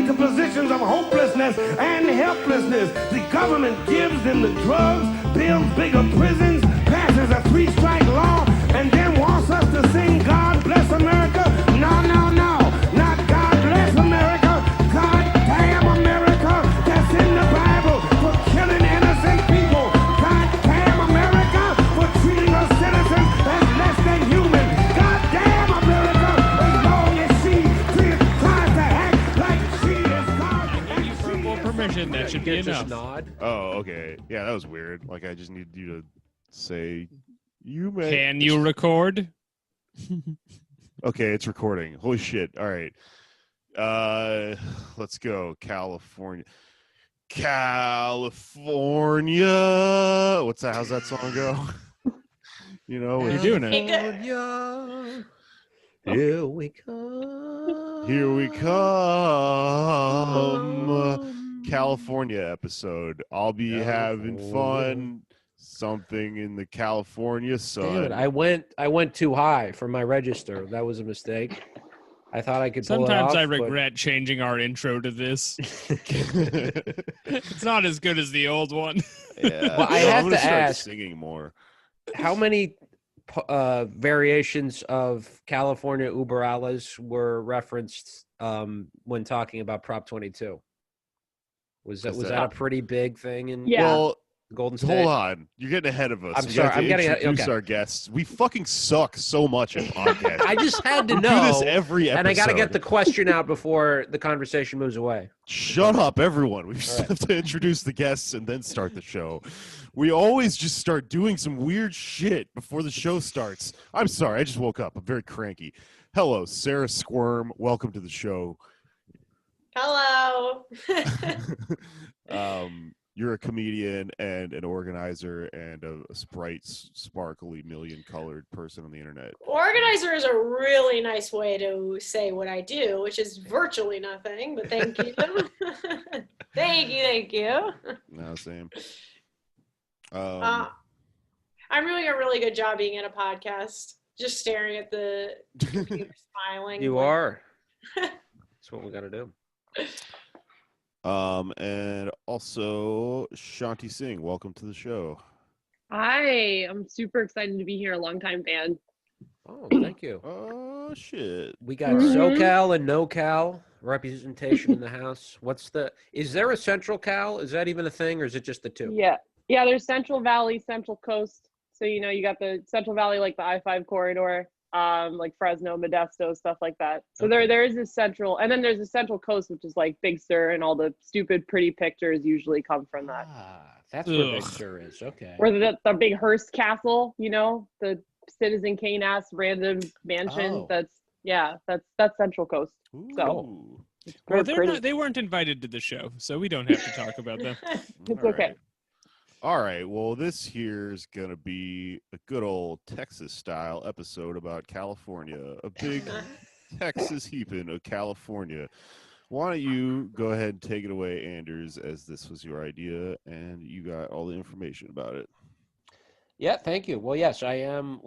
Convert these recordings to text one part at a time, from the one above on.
into positions of hopelessness and helplessness. The government gives them the drugs, builds bigger prisons, passes a 3-strike law, and then wants us to sing God Bless America. No, no, no. Not God Bless America. God damn America. That's in the Bible for killing innocent people. God damn America for treating us citizens as less than human. God damn America as long as she tries to act like she is God. And she Verbal is permission, that should be Just enough. nod. Oh, okay. Yeah, that was weird. Like, I just needed you to say, you may. Can you record? Okay, it's recording. Holy shit. All right. Let's go. California. California. What's that? How's that song go? You know, You're doing it. California, here we come. Here we come. California episode. I'll be having fun. Something in the California sun. Damn it, I went too high for my register. That was a mistake. I thought I could pull Sometimes it off, I regret changing our intro to this. It's not as good as the old one. Yeah. Well, I No, I'm have gonna to start ask- singing more. How many variations of California Uber Alles were referenced when talking about Prop 22? Was that a pretty big thing in Well, Golden State? hold on. You're getting ahead of us. I'm We sorry, got to I'm getting introduce okay. our guests. We fucking suck so much at podcasts. I just had to We know. do this every episode. And I got to get the question out before the conversation moves away. Shut up, everyone. We just right. have to introduce the guests and then start the show. We always just start doing some weird shit before the show starts. I'm sorry. I just woke up. I'm very cranky. Hello, Sarah Squirm. Welcome to the show. Hello. You're a comedian and an organizer and a bright, sparkly, million-colored person on the internet. Organizer is a really nice way to say what I do, which is virtually nothing, but thank you. Thank you. No, same. I'm doing a really good job being in a podcast, just staring at the computer, smiling. You are. That's what we got to do. And also Shanti Singh, welcome to the show. Hi, I'm super excited to be here. Long-time fan. Oh, thank you. Oh shit. We got SoCal and NoCal representation in the house. Is there a Central Cal? Is that even a thing, or is it just the two? Yeah. There's Central Valley, Central Coast. So you got the Central Valley, like the I-5 corridor, like Fresno, Modesto, stuff like that. So Okay. there is a central, and then there's a Central Coast, which is like Big Sur, and all the stupid, pretty pictures usually come from that. That's where Big Ugh. Sur is. Okay. Or the big Hearst Castle, the Citizen Kane ass random mansion. Oh. That's Central Coast. Ooh. It's Well, pretty. they weren't invited to the show, so we don't have to talk about them. It's All okay. right. All right. Well, this here's going to be a good old Texas style episode about California, a big Texas heaping of California. Why don't you go ahead and take it away, Anders, as this was your idea and you got all the information about it. Yeah, thank you. Well, yes, I am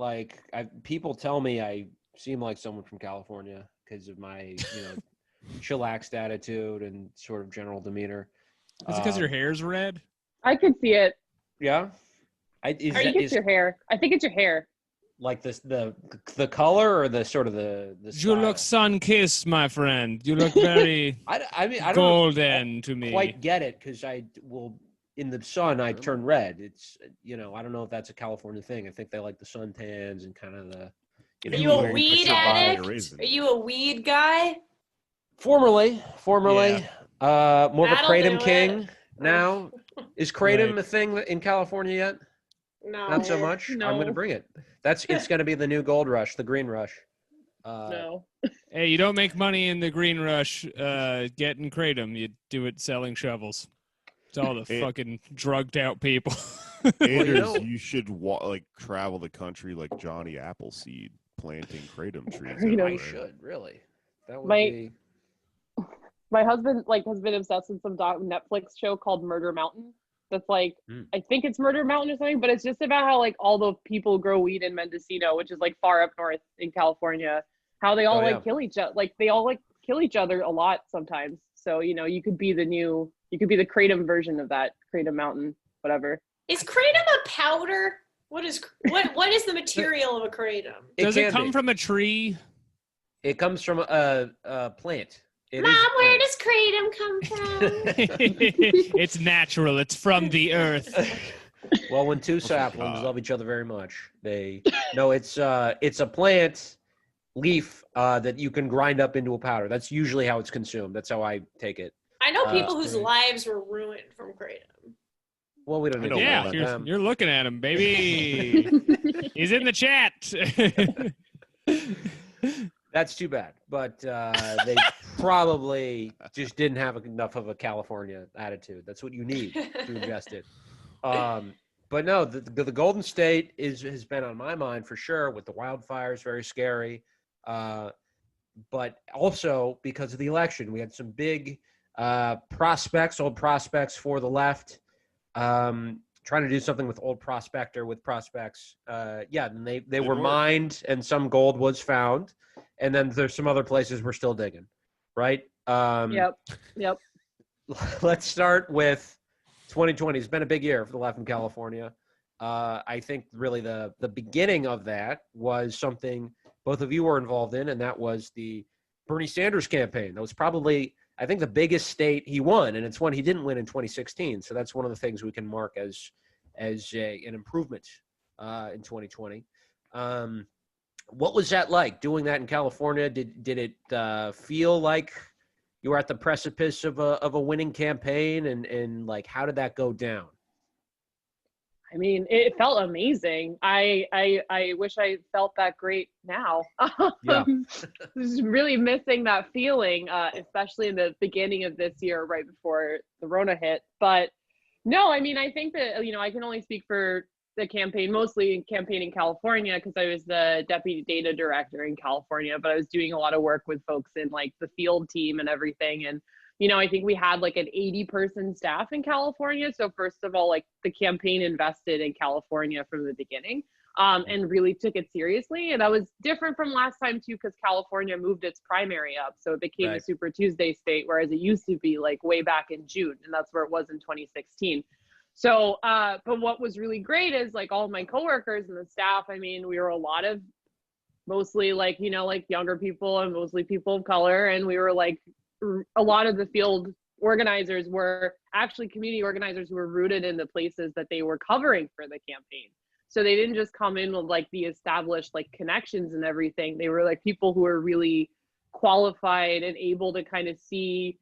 people tell me I seem like someone from California because of my, chillaxed attitude and sort of general demeanor. Is it because your hair's red? I could see it. Yeah. I think it's your hair. I think it's your hair. Like the color or the sort of the You style? look sun-kissed, my friend. You look very I mean, I don't golden to me. quite get it because I will in the sun I turn red. It's I don't know if that's a California thing. I think they like the suntans and kind of the. Are you a Wearing weed survival addict? raisin. Are you a weed guy? Formerly, more of a That'll kratom do king it. now. Is kratom Right. a thing in California yet? No. Not so much. I'm going to No. bring it. It's going to be the new gold rush, the green rush. No. Hey, you don't make money in the green rush getting kratom. You do it selling shovels. It's all the Hey. fucking drugged out people. Anders, you should travel the country like Johnny Appleseed, planting kratom trees. You know, I everywhere. should really. That would My- be. My husband has been obsessed with some Netflix show called Murder Mountain. That's I think it's Murder Mountain or something, but it's just about how all the people grow weed in Mendocino, which is far up north in California. How they all Oh, yeah. kill each other. They all kill each other a lot sometimes. So, you know, you could be the Kratom version of that, Kratom Mountain, whatever. Is kratom a powder? What is the material of a kratom? Does it come from a tree? It comes from a plant. Mom, where does kratom come from? It's natural. It's from the earth. Well, when two saplings love each other very much, it's a plant leaf that you can grind up into a powder. That's usually how it's consumed. That's how I take it. I know people whose lives were ruined from kratom. Well, we don't need to know about them. You're looking at him, baby. He's in the chat. That's too bad, but they probably just didn't have enough of a California attitude. That's what you need to ingest it. But no, the Golden State has been on my mind for sure with the wildfires, very scary. But also because of the election, we had some big old prospects for the left, trying to do something with old prospector with prospects. And they were mined and some gold was found. And then there's some other places we're still digging, right? Yep. Let's start with 2020. It's been a big year for the left in California. I think really the beginning of that was something both of you were involved in, and that was the Bernie Sanders campaign. That was probably, I think, the biggest state he won, and it's one he didn't win in 2016. So that's one of the things we can mark as an improvement in 2020. What was that like, doing that in California? Did it feel like you were at the precipice of a winning campaign, and like, how did that go down? I mean, it felt amazing. I wish I felt that great now. Yeah. Just really missing that feeling, especially in the beginning of this year, right before the Rona hit. But no, I mean, I think that, you know, I can only speak for the campaign, mostly campaign in California, because I was the deputy data director in California, but I was doing a lot of work with folks in like the field team and everything. And, you know, I think we had like an 80-person staff in California. So first of all, like the campaign invested in California from the beginning, and really took it seriously. And that was different from last time too, because California moved its primary up. So it became a Super Tuesday state, whereas it used to be like way back in June, and that's where it was in 2016. So, but what was really great is like all of my coworkers and the staff, I mean, we were a lot of mostly like, you know, like younger people and mostly people of color. And we were like, a lot of the field organizers were actually community organizers who were rooted in the places that they were covering for the campaign. So they didn't just come in with like the established like connections and everything. They were like people who were really qualified and able to kind of see,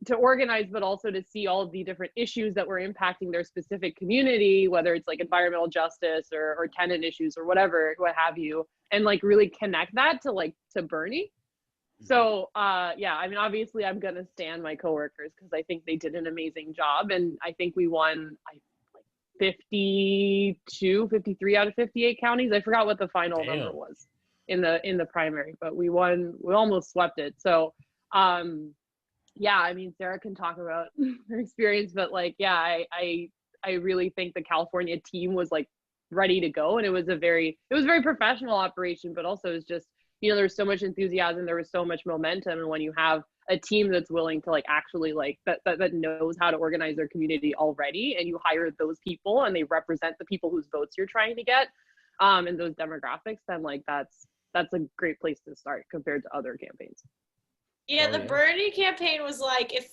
to organize, but also to see all of the different issues that were impacting their specific community, whether it's like environmental justice or tenant issues or whatever, what have you, and like really connect that to Bernie. So I mean, obviously I'm gonna stand my coworkers because I think they did an amazing job, and I think we won like 53 out of 58 counties. I forgot what the final number was in the primary, but we won. We almost swept it. So yeah, I mean, Sarah can talk about her experience, but like, yeah, I really think the California team was like ready to go, and it was a very professional operation, but also it's just, you know, there's so much enthusiasm, there was so much momentum, and when you have a team that's willing to like actually like that knows how to organize their community already, and you hire those people and they represent the people whose votes you're trying to get, and those demographics, then like that's a great place to start compared to other campaigns. Yeah, the Bernie campaign was like, it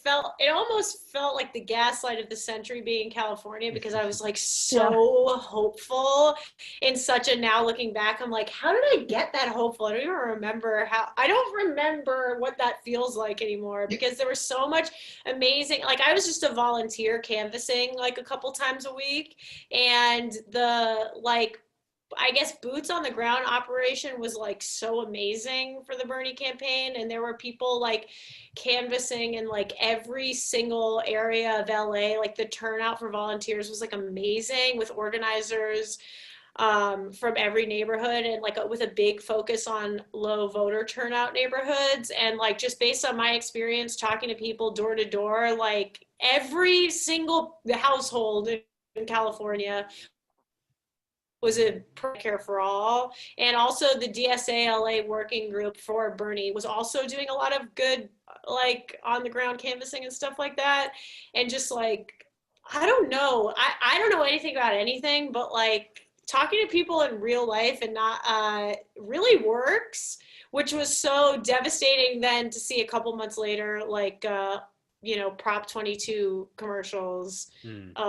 almost felt like the gaslight of the century being California, because I was like so hopeful in such a, now looking back, I'm like, how did I get that hopeful? I don't remember what that feels like anymore, because there was so much amazing, like I was just a volunteer canvassing like a couple times a week, and the like, I guess boots on the ground operation was like so amazing for the Bernie campaign. And there were people like canvassing in like every single area of LA. Like the turnout for volunteers was like amazing, with organizers from every neighborhood, and like with a big focus on low voter turnout neighborhoods. And like, just based on my experience talking to people door to door, like every single household in California was it Care for All? And also the DSA LA working group for Bernie was also doing a lot of good, like on the ground canvassing and stuff like that. And just like, I don't know. I don't know anything about anything, but like talking to people in real life and not really works, which was so devastating then to see a couple months later, like, you know, Prop 22 commercials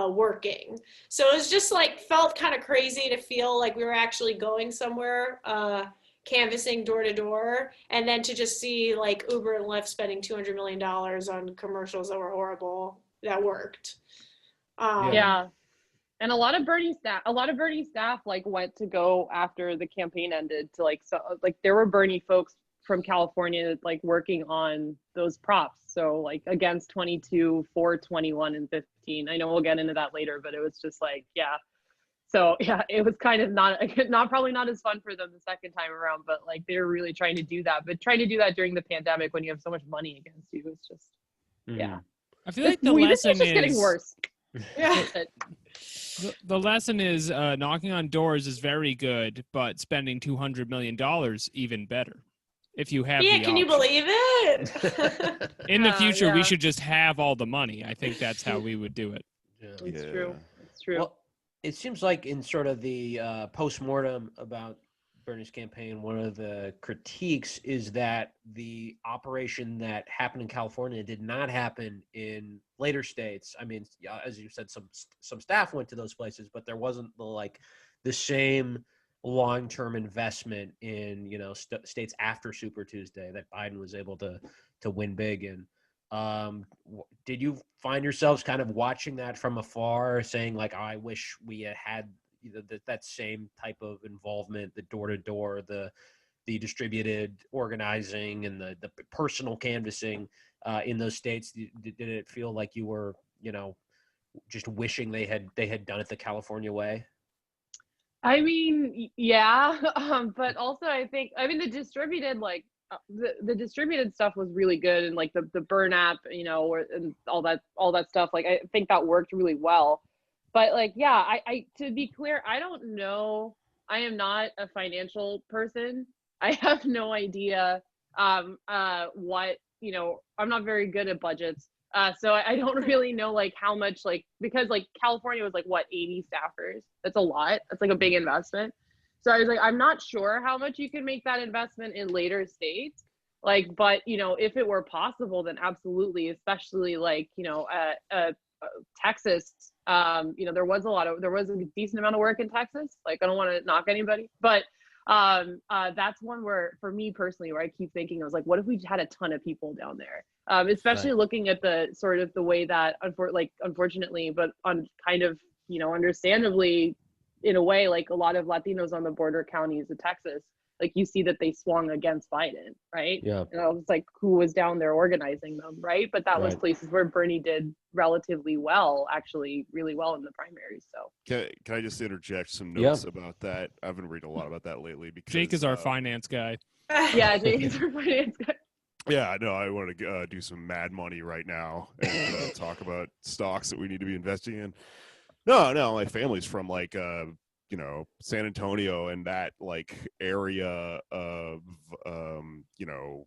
working. So it was just like, felt kind of crazy to feel like we were actually going somewhere, canvassing door to door, and then to just see like Uber and Lyft spending $200 million on commercials that were horrible, that worked. Yeah. And a lot of Bernie staff like went to go after the campaign ended to like, so like there were Bernie folks from California like working on those props. So like against 22, for 21 and 15. I know we'll get into that later, but it was just like, yeah. So yeah, it was kind of probably not as fun for them the second time around, but like they're really trying to do that. But trying to do that during the pandemic when you have so much money against you, it's just, yeah. I feel like the This lesson is just getting worse. Yeah. The lesson is knocking on doors is very good, but spending $200 million even better. If you have Yeah, the can you option. believe it? In the future, yeah. we should just have all the money. I think that's how we would do it. It's true. It's true. Well, it seems like in sort of the post-mortem about Bernie's campaign, one of the critiques is that the operation that happened in California did not happen in later states. I mean, as you said, some staff went to those places, but there wasn't the same long-term investment in, you know, states after Super Tuesday that Biden was able to win big in. Did you find yourselves kind of watching that from afar, saying like, oh, I wish we had that same type of involvement, the door-to-door, the distributed organizing and the personal canvassing in those states? Did it feel like you were, you know, just wishing they had done it the California way? I mean, yeah, but also I mean the distributed the distributed stuff was really good, and like the Burn app, you know, and all that stuff. Like I think that worked really well. But like, yeah, I to be clear, I don't know. I am not a financial person. I have no idea what, you know, I'm not very good at budgets. So I don't really know like how much, like, because like California was like what, 80 staffers. That's a lot. That's like a big investment. So I was like, I'm not sure how much you can make that investment in later states. Like, but you know, if it were possible, then absolutely, especially like, you know, Texas, you know, there was a decent amount of work in Texas. Like, I don't want to knock anybody, but that's one where, for me personally, where I keep thinking, I was like, what if we had a ton of people down there? Especially Right. Looking at the sort of the way that, unfortunately, but on kind of, you know, understandably, in a way, like a lot of Latinos on the border counties of Texas, like you see that they swung against Biden, right? Yeah. And I was like, who was down there organizing them, right? But that was Right. places where Bernie did relatively well, actually really well in the primaries. So Can I just interject some notes about that? I've been reading a lot about that lately because Jake is our finance guy. yeah, Jake's our finance guy. Yeah, no, I want to do some mad money right now and talk about stocks that we need to be investing in. No, my family's from like you know, San Antonio and that like area of you know,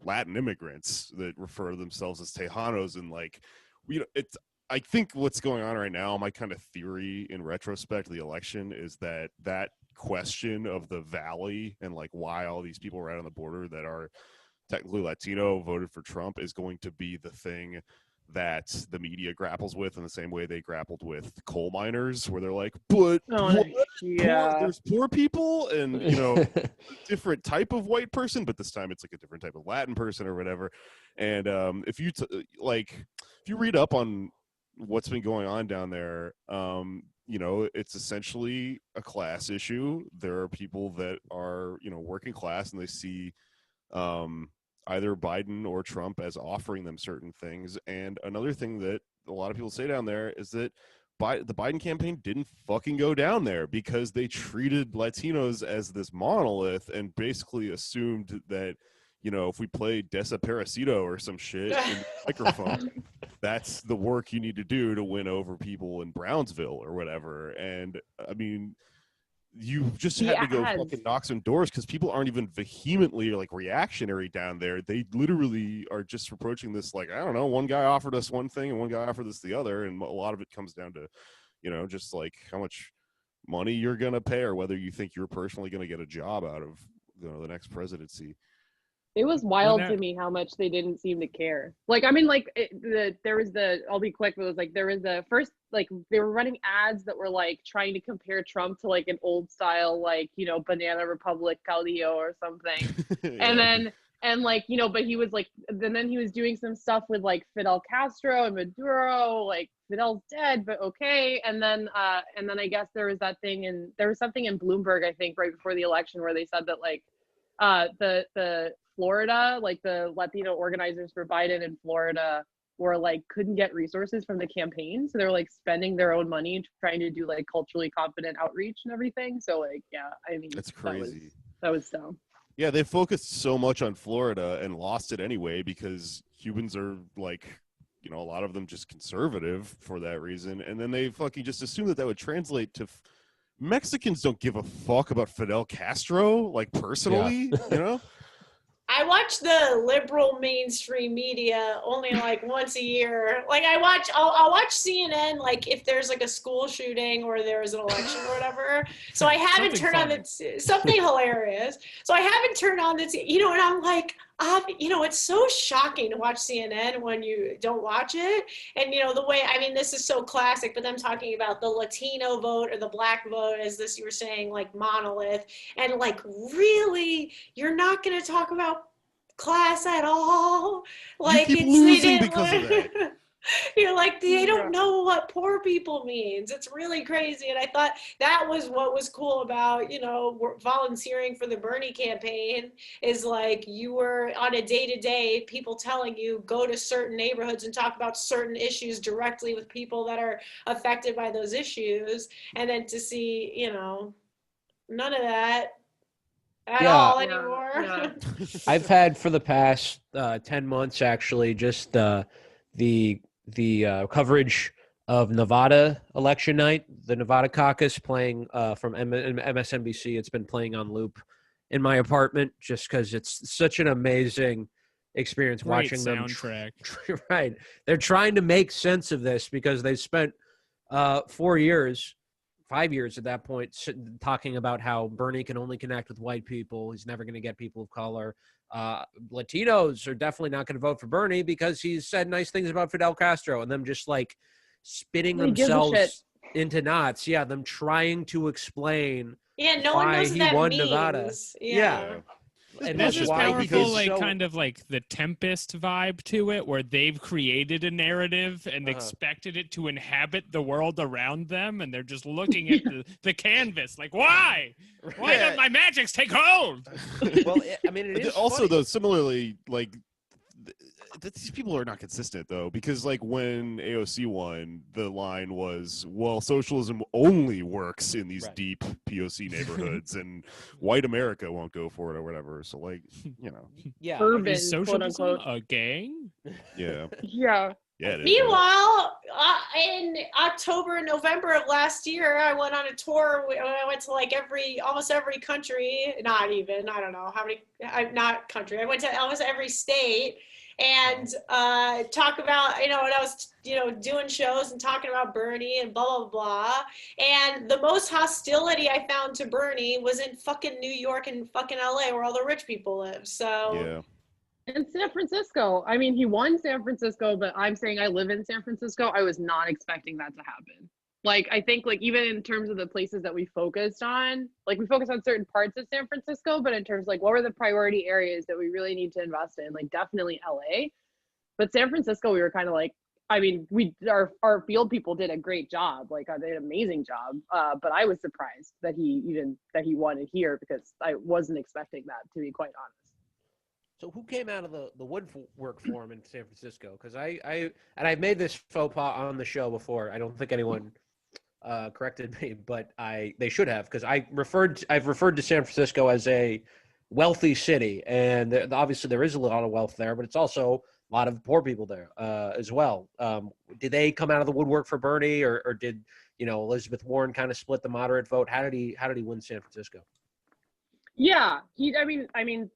Latin immigrants that refer to themselves as Tejanos, and like, you know, it's, I think what's going on right now, my kind of theory in retrospect of the election, is that question of the valley and like why all these people right on the border that are technically Latino voted for Trump is going to be the thing that the media grapples with in the same way they grappled with coal miners, where they're like, but Yeah. there's poor people and, you know, different type of white person, but this time it's like a different type of Latin person or whatever. And if you read up on what's been going on down there, you know, it's essentially a class issue. There are people that are, you know, working class, and they see either Biden or Trump as offering them certain things. And another thing that a lot of people say down there is that the Biden campaign didn't fucking go down there because they treated Latinos as this monolith and basically assumed that, you know, if we play Desaparecido or some shit in the microphone, that's the work you need to do to win over people in Brownsville or whatever. And I mean, you just had to go Yes. fucking knock some doors because people aren't even vehemently like reactionary down there. They literally are just approaching this like, I don't know, one guy offered us one thing and one guy offered us the other, and a lot of it comes down to, you know, just like how much money you're gonna pay or whether you think you're personally gonna get a job out of, you know, the next presidency. It was wild Well, to me how much they didn't seem to care. Like, I mean, like, there was the, I'll be quick, but it was like, there was the first, like, they were running ads that were like trying to compare Trump to like an old style, like, you know, Banana Republic Caudillo or something. And then, and like, you know, but he was like, and then he was doing some stuff with like Fidel Castro and Maduro, like Fidel's dead, but okay. And then I guess there was that thing, and there was something in Bloomberg, I think, right before the election where they said that like, the Florida, like the Latino organizers for Biden in Florida were like couldn't get resources from the campaign, so they were like spending their own money trying to do like culturally competent outreach and everything. So like, yeah, I mean, That's crazy. That was dumb. Yeah, they focused so much on Florida and lost it anyway because Cubans are like, you know, a lot of them just conservative for that reason, and then they fucking just assumed that would translate to. Mexicans don't give a fuck about Fidel Castro, like personally, you know? I watch the liberal mainstream media only like once a year. Like I'll watch CNN like if there's like a school shooting or there's an election or whatever. So I haven't turned on something hilarious. So I haven't turned on this, you know, and I'm like, you know, it's so shocking to watch CNN when you don't watch it. And, you know, the way, I mean, this is so classic, but them talking about the Latino vote or the black vote, as this, you were saying, like monolith. And like, really, you're not going to talk about class at all? Like, you keep losing because of that. You're like, they don't know what poor people means. It's really crazy. And I thought that was what was cool about, you know, volunteering for the Bernie campaign is like you were on a day-to-day, people telling you go to certain neighborhoods and talk about certain issues directly with people that are affected by those issues. And then to see, you know, none of that at all anymore. Yeah. I've had for the past 10 months, actually, just the coverage of Nevada election night, the Nevada caucus playing from MSNBC. It's been playing on loop in my apartment just because it's such an amazing experience watching them. Soundtrack. Right. They're trying to make sense of this because they spent 4 years, 5 years at that point, talking about how Bernie can only connect with white people. He's never going to get people of color. Latinos are definitely not going to vote for Bernie because he's said nice things about Fidel Castro, and them just like spitting themselves into knots. Yeah, them trying to explain no one knows he what that won means. Nevada. Yeah. And this is powerful, like kind of like the Tempest vibe to it, where they've created a narrative and expected it to inhabit the world around them, and they're just looking at the canvas, like, why? Why don't my magics take hold? Well, I mean, it is also funny. though, similarly, like these people are not consistent though, because like when AOC won, the line was, well, socialism only works in these deep POC neighborhoods and white America won't go for it or whatever. So like, you know, urban, is socialism a gang? Yeah. Yeah. Meanwhile, in October and November of last year, I went on a tour. I went to like almost every country, not even, I don't know how many, not country. I went to almost every state and talk about, you know, and I was, you know, doing shows and talking about Bernie and blah, blah, blah. And the most hostility I found to Bernie was in fucking New York and fucking LA where all the rich people live. So yeah. And San Francisco. I mean, he won San Francisco, but I'm saying I live in San Francisco. I was not expecting that to happen. Like, I think, like, even in terms of the places that we focused on, like, we focused on certain parts of San Francisco, but in terms of, like, what were the priority areas that we really need to invest in? Like, definitely LA. But San Francisco, we were kind of like, I mean, our field people did a great job. Like, they did an amazing job. But I was surprised that he won it here because I wasn't expecting that, to be quite honest. So who came out of the woodwork for him in San Francisco? Because I've made this faux pas on the show before. I don't think anyone corrected me, but they should have, because I've referred to San Francisco as a wealthy city, and obviously there is a lot of wealth there, but it's also a lot of poor people there as well. Did they come out of the woodwork for Bernie, or did Elizabeth Warren kind of split the moderate vote. How did he win San Francisco? Yeah, I mean,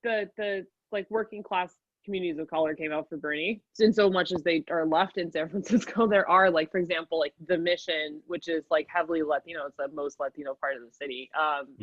the like working class communities of color came out for Bernie. In so much as they are left in San Francisco, there are, like, for example, like the Mission, which is like heavily Latino. It's the most Latino part of the city,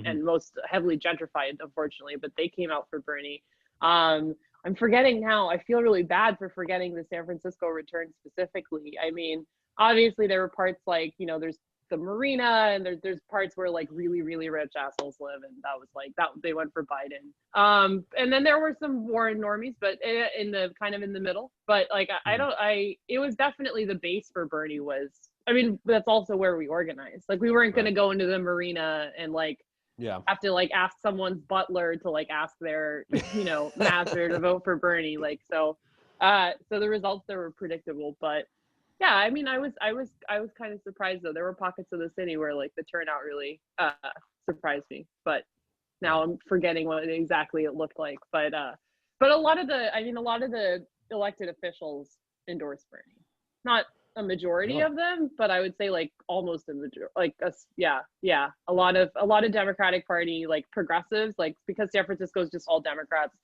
and most heavily gentrified, unfortunately. But they came out for Bernie. I'm forgetting now. I feel really bad for forgetting the San Francisco return specifically. I mean, obviously there were parts like, there's the marina, and there's parts where like really, really rich assholes live, and that was like that they went for Biden. And then there were some Warren normies, but in the kind of in the middle. But like it was definitely the base for Bernie was. I mean, that's also where we organized. Like we weren't going to go into the marina and like have to like ask someone's butler to like ask their master to vote for Bernie. Like so the results there were predictable, but. Yeah, I mean, I was kind of surprised though. There were pockets of the city where like the turnout really surprised me, but now I'm forgetting what exactly it looked like. But a lot of the elected officials endorsed Bernie. Not a majority of them, but I would say like almost a majority. Like a lot of Democratic Party like progressives, like because San Francisco is just all Democrats.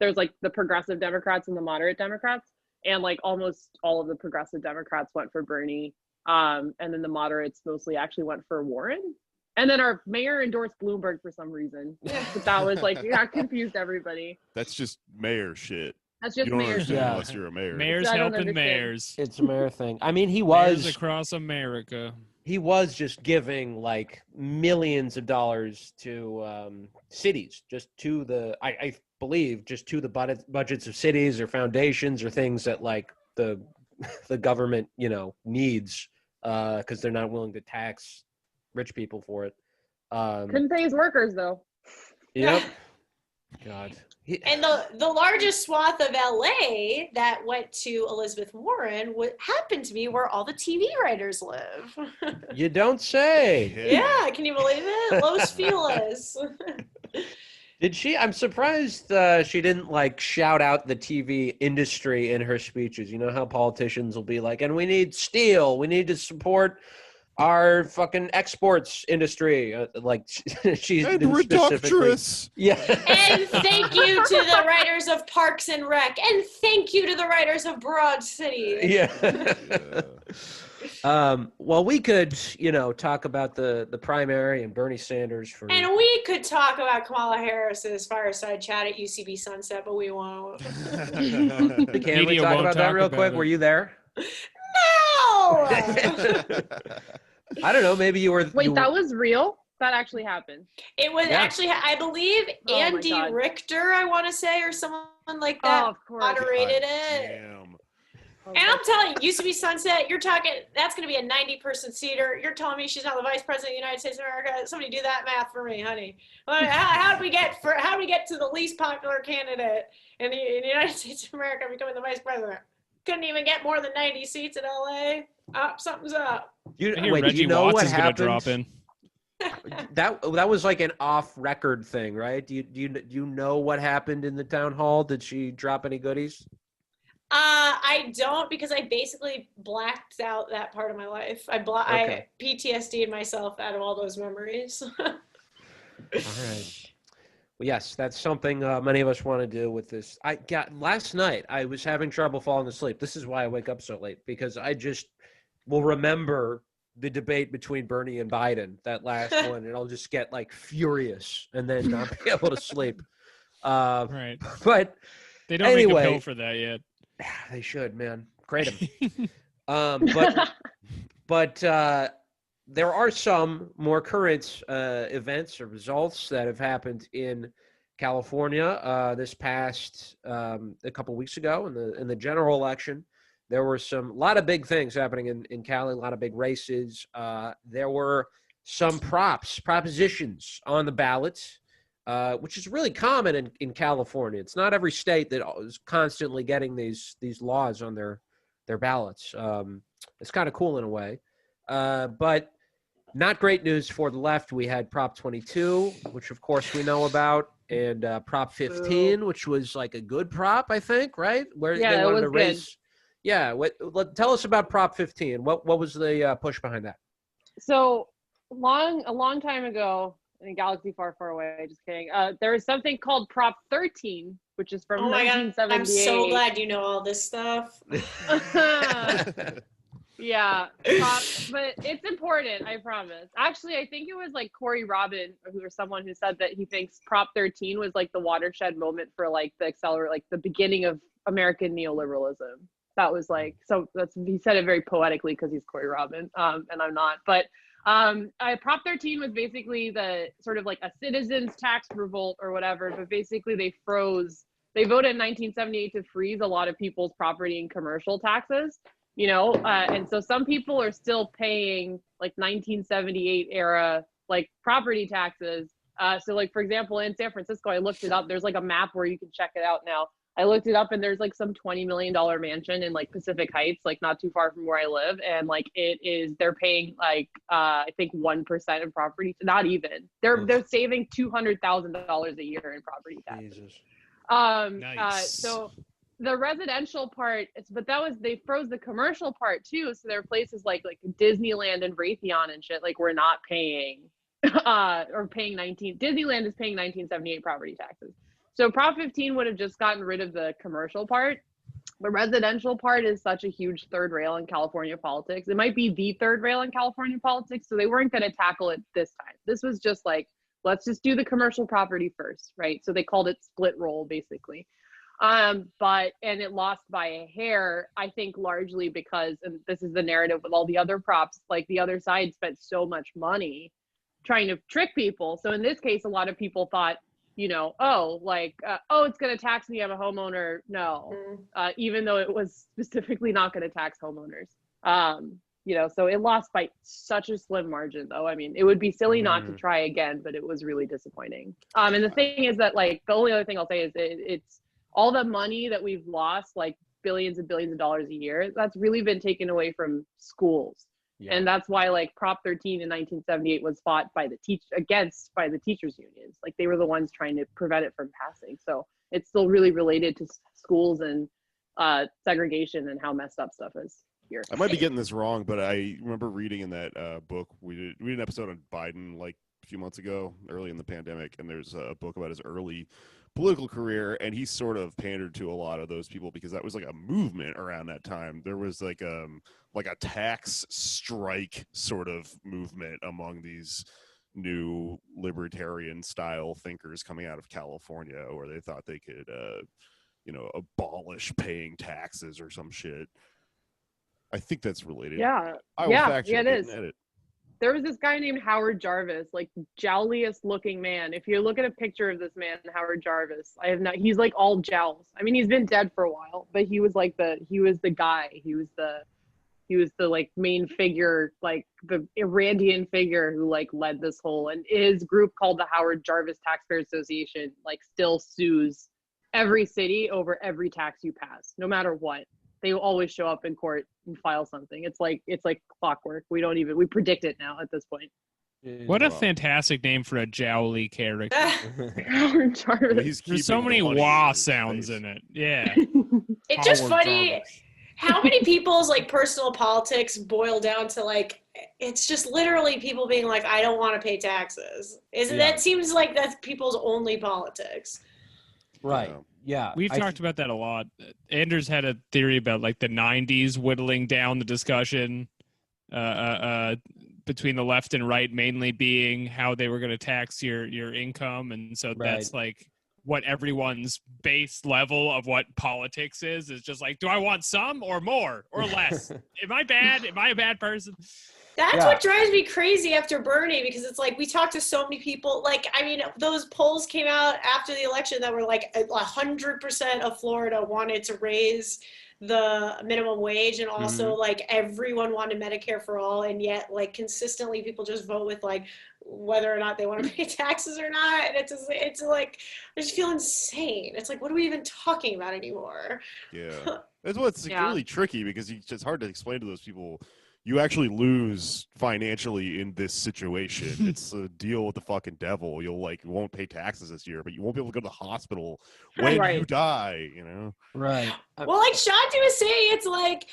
There's like the progressive Democrats and the moderate Democrats. And like almost all of the progressive Democrats went for Bernie. And then the moderates mostly actually went for Warren. And then our mayor endorsed Bloomberg for some reason. But that was like, confused everybody. That's just mayor shit. That's just you don't mayor understand shit. unless you're a mayor. Mayors I don't helping understand. mayors. It's a mayor thing. I mean, Mayors across America. He was just giving like millions of dollars to cities, just to the I believe just to the budgets of cities or foundations or things that like the government needs because they're not willing to tax rich people for it. Couldn't pay his workers though. Yep. God. And the largest swath of LA that went to Elizabeth Warren happened to be where all the TV writers live. You don't say. Yeah, can you believe it? Los Feliz. Did she? I'm surprised she didn't like shout out the TV industry in her speeches. You know how politicians will be like, and we need steel. We need to support our fucking exports industry. Like she's And reductress. Yeah. And thank you to the writers of Parks and Rec. And thank you to the writers of Broad City. Yeah. Well, we could, talk about the primary and Bernie Sanders for. And we could talk about Kamala Harris's fireside chat at UCB Sunset, but we won't. Can we Media talk won't about that talk real about quick? it. Were you there? No! I don't know. Maybe you were. Wait, that was real? That actually happened? It was actually, I believe, Oh my Andy God. Richter, I want to say, or someone like that, of course. moderated it. Damn. And I'm telling you, UCB Sunset, you're talking, that's going to be a 90-person seater. You're telling me she's not the vice president of the United States of America? Somebody do that math for me, honey. How do we get to the least popular candidate in the United States of America becoming the vice president? Couldn't even get more than 90 seats in LA. Something's up. I hear Wait, do Reggie you know Watts what is going to happened? drop in. That was like an off-record thing, right? Do you know what happened in the town hall? Did she drop any goodies? I don't, because I basically blacked out that part of my life. I PTSD'd myself out of all those memories. All right. Well, yes, that's something many of us want to do with this. Last night, I was having trouble falling asleep. This is why I wake up so late, because I just will remember the debate between Bernie and Biden, that last one, and I'll just get like furious and then not be able to sleep. Right. But They don't anyway, make a pill for that yet. they should, man. Grade them. But there are some more current events or results that have happened in California this past a couple weeks ago in the general election. There were a lot of big things happening in Cali, a lot of big races. There were some propositions on the ballot, which is really common in California. It's not every state that is constantly getting these laws on their ballots. It's kind of cool in a way. But not great news for the left. We had Prop 22, which of course we know about, and Prop 15, which was like a good prop, I think, right? Where Yeah, they it wanted was to raise. Yeah, tell us about Prop 15. What was the push behind that? So a long time ago in a galaxy far, far away, just kidding. There was something called Prop 13, which is from 1978. I'm so glad you know all this stuff. Yeah, but it's important, I promise. Actually, I think it was like Corey Robin or someone who said that he thinks Prop 13 was like the watershed moment for like the beginning of American neoliberalism. That was like, so he said it very poetically because he's Corey Robin, and I'm not. But Prop 13 was basically the sort of like a citizens tax revolt or whatever, but basically they voted in 1978 to freeze a lot of people's property and commercial taxes. And so some people are still paying like 1978 era like property taxes. So like, for example, in San Francisco, I looked it up. There's like a map where you can check it out now. I looked it up and there's like some $20 million mansion in like Pacific Heights, like not too far from where I live. And like they're paying like, I think 1% of property, not even. They're saving $200,000 a year in property taxes. Jesus. Nice. So the residential part, but they froze the commercial part too. So there are places like Disneyland and Raytheon and shit, like we're not paying, or paying Disneyland is paying 1978 property taxes. So Prop 15 would have just gotten rid of the commercial part. The residential part is such a huge third rail in California politics. It might be the third rail in California politics. So they weren't going to tackle it this time. This was just like, let's just do the commercial property first, right? So they called it split roll basically. And it lost by a hair, I think largely because, and this is the narrative with all the other props, like the other side spent so much money trying to trick people. So in this case, a lot of people thought, it's going to tax me, I'm a homeowner. No, even though it was specifically not going to tax homeowners. So it lost by such a slim margin though. I mean, it would be silly not to try again, but it was really disappointing. And the thing is that like, the only other thing I'll say is it's all the money that we've lost, like billions and billions of dollars a year, that's really been taken away from schools. Yeah. And that's why like Prop 13 in 1978 was fought by the teachers unions. Like they were the ones trying to prevent it from passing. So it's still really related to schools and segregation and how messed up stuff is here. I might be getting this wrong, but I remember reading in that book, we did an episode on Biden like a few months ago, early in the pandemic, and there's a book about his early political career, and he sort of pandered to a lot of those people because that was like a movement around that time. There was like a tax strike sort of movement among these new libertarian style thinkers coming out of California, where they thought they could abolish paying taxes or some shit. I think that's related. Yeah. I will fact check it is. Edit. There was this guy named Howard Jarvis, like jowliest looking man. If you look at a picture of this man, Howard Jarvis, he's like all jowls. I mean, he's been dead for a while, but he was the guy. He was the like main figure, like the Irandian figure who like led this whole, and his group called the Howard Jarvis Taxpayer Association, like still sues every city over every tax you pass, no matter what. They will always show up in court and file something. It's like clockwork. We predict it now at this point. What a fantastic name for a jowly character. Howard Jarvis. There's so many wah sounds in it. Yeah. It's just funny how many people's like personal politics boil down to like, it's just literally people being like, I don't want to pay taxes. That seems like that's people's only politics. Right. Yeah. We've talked about that a lot. Anders had a theory about like the 90s whittling down the discussion between the left and right, mainly being how they were going to tax your income. And so that's like what everyone's base level of what politics is just like, do I want some or more or less? Am I bad? Am I a bad person? That's what drives me crazy after Bernie, because it's like we talked to so many people. Like, I mean, those polls came out after the election that were like 100% of Florida wanted to raise the minimum wage, and also like everyone wanted Medicare for all, and yet like consistently people just vote with like whether or not they want to pay taxes or not, and it's like I just feel insane. It's like, what are we even talking about anymore? Yeah, that's what's really tricky, because it's hard to explain to those people. You actually lose financially in this situation. It's a deal with the fucking devil. You won't pay taxes this year, but you won't be able to go to the hospital when you die, you know? Right. Well, like Shanti was saying, it's like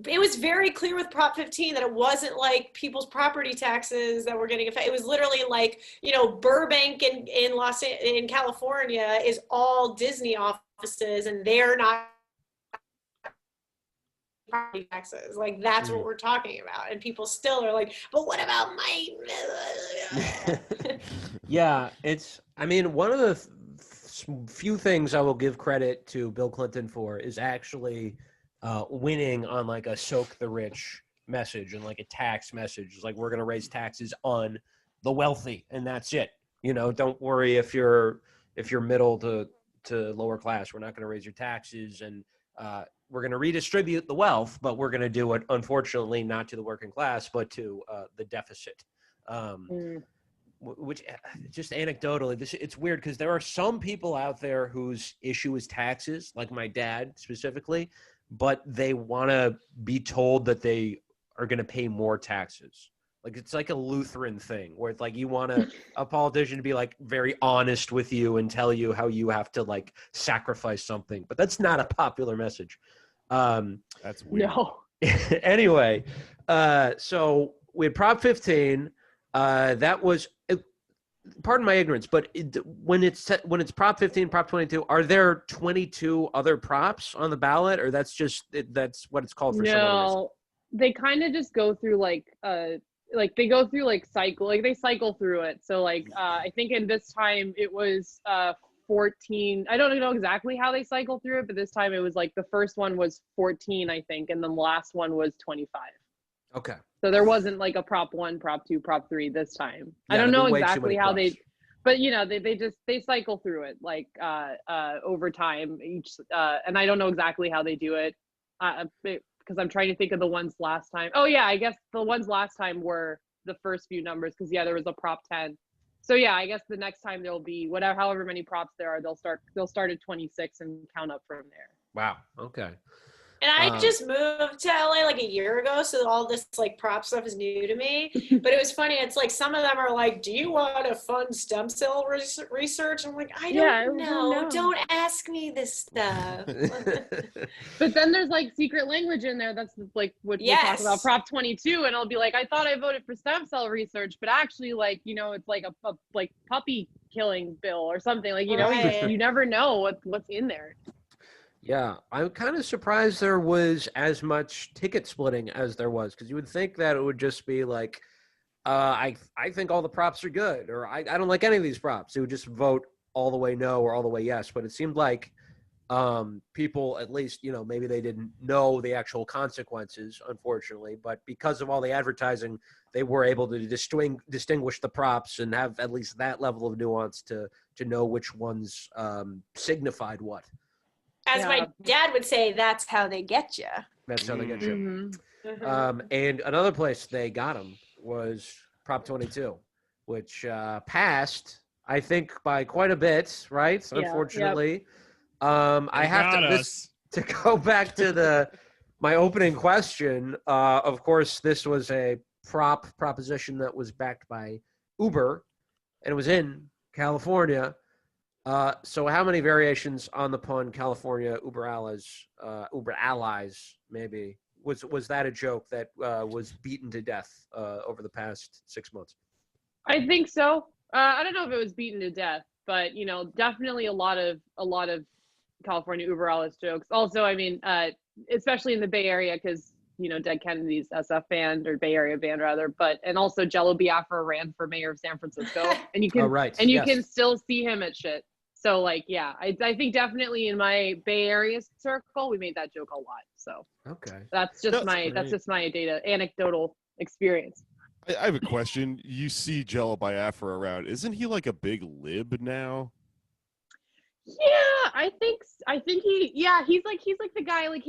it was very clear with Prop 15 that it wasn't like people's property taxes that were getting affected. It was literally like, you know, Burbank in California is all Disney offices, and they're not property taxes. Like, that's what we're talking about. And people still are like, but what about my Yeah, I mean, one of the few things I will give credit to Bill Clinton for is actually winning on like a soak the rich message and like a tax message. It's like, we're going to raise taxes on the wealthy, and that's it. You know, don't worry if you're middle to lower class. We're not going to raise your taxes, and we're going to redistribute the wealth, but we're going to do it, unfortunately, not to the working class, but to the deficit. Which, just anecdotally, it's weird because there are some people out there whose issue is taxes, like my dad specifically, but they want to be told that they are going to pay more taxes. Like, it's like a Lutheran thing where it's like you want a politician to be like very honest with you and tell you how you have to like sacrifice something, but that's not a popular message. That's weird. No. Anyway, so we had Prop 15. That was, pardon my ignorance, but when it's Prop 15, Prop 22, are there 22 other props on the ballot, or that's what it's called for some other reason? No, they kind of just go through they go through they cycle through it. So I think in this time it was 14. I don't know exactly how they cycle through it, but this time it was like the first one was 14, I think, and the last one was 25. Okay. So there wasn't like a Prop 1, Prop 2, Prop 3 this time. Yeah, I don't know way too exactly many how props. but you know, they cycle through it over time each, and I don't know exactly how they do it. Because I'm trying to think of the ones last time. Oh yeah, I guess the ones last time were the first few numbers, because there was a Prop 10. So yeah, I guess the next time there'll be however many props there are, they'll start at 26 and count up from there. Wow. Okay. And I just moved to LA like a year ago, so all this like prop stuff is new to me. But it was funny. It's like some of them are like, "Do you want to fund stem cell research?" I'm like, "I don't know. Don't ask me this stuff." But then there's like secret language in there. That's like what we'll talk about Prop 22, and I'll be like, "I thought I voted for stem cell research, but actually, like, you know, it's like a like puppy killing bill or something. Like, you know, you never know what's in there." Yeah, I'm kind of surprised there was as much ticket splitting as there was, because you would think that it would just be like, I think all the props are good, or I don't like any of these props. They would just vote all the way no or all the way yes. But it seemed like people, at least, you know, maybe they didn't know the actual consequences, unfortunately. But because of all the advertising, they were able to distinguish the props and have at least that level of nuance to know which ones signified what. As my dad would say, that's how they get you. That's how they get you. Mm-hmm. And another place they got them was Prop 22, which passed, I think, by quite a bit, right? Yeah, unfortunately. I have to go back to my opening question. Of course, this was a proposition that was backed by Uber, and it was in California. So how many variations on the pun California Uber allies maybe was that a joke that was beaten to death over the past 6 months? I think so. I don't know if it was beaten to death, but you know, definitely a lot of California Uber allies jokes. Also, I mean, especially in the Bay Area, because you know, Dead Kennedy's SF band, or Bay Area band rather, and also Jello Biafra ran for mayor of San Francisco, and you can can still see him at shit. So like, yeah, I think definitely in my Bay Area circle, we made that joke a lot. So okay, that's just my anecdotal experience. I have a question. You see Jello Biafra around. Isn't he like a big lib now? Yeah, I think he's like the guy, like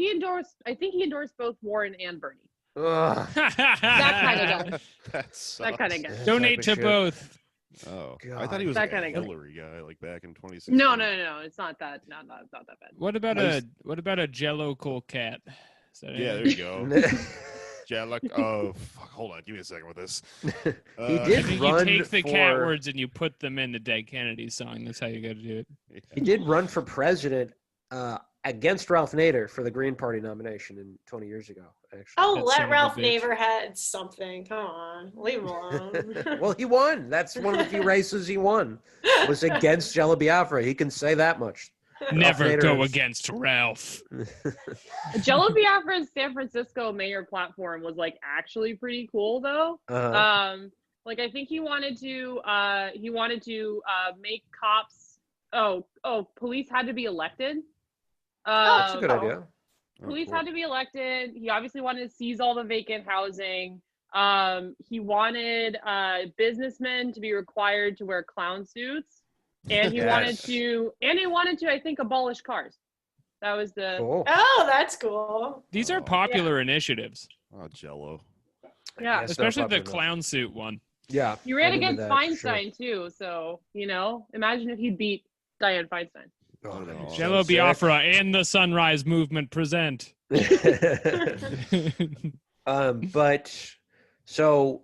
I think he endorsed both Warren and Bernie. That kind of guy. That kind of guy. Donate to both. Oh, God. I thought he was that like kind a of Hillary guy, like back in 2016. No, it's not that. No, it's not that bad. What about a Jello cool cat? Yeah, there you go. Jello. Oh, fuck, hold on, give me a second with this. He did run. You take the cat words and you put them in the Dead Kennedy song. That's how you got to do it. He did run for president against Ralph Nader for the Green Party nomination 20 years ago, actually. Oh, That son let of a Ralph bitch. Nader had something. Come on, leave him alone. Well, he won. That's one of the few races he won. Was against Jello Biafra. He can say that much. Never Nader go is- against Ralph. Jello Biafra's San Francisco mayor platform was like actually pretty cool though. Like I think he wanted to make cops police had to be elected. That's a good idea. Police had to be elected. He obviously wanted to seize all the vacant housing. He wanted businessmen to be required to wear clown suits. And he wanted to I think abolish cars. That was the Cool. Oh, that's cool. These are popular initiatives, Oh, Jello. Yeah. especially the clown suit one. Yeah. He ran I'm into against that, for sure. Feinstein too, so imagine if he beat Dianne Feinstein. Oh, that'd be so Jello sick. Biafra and the Sunrise Movement present. But so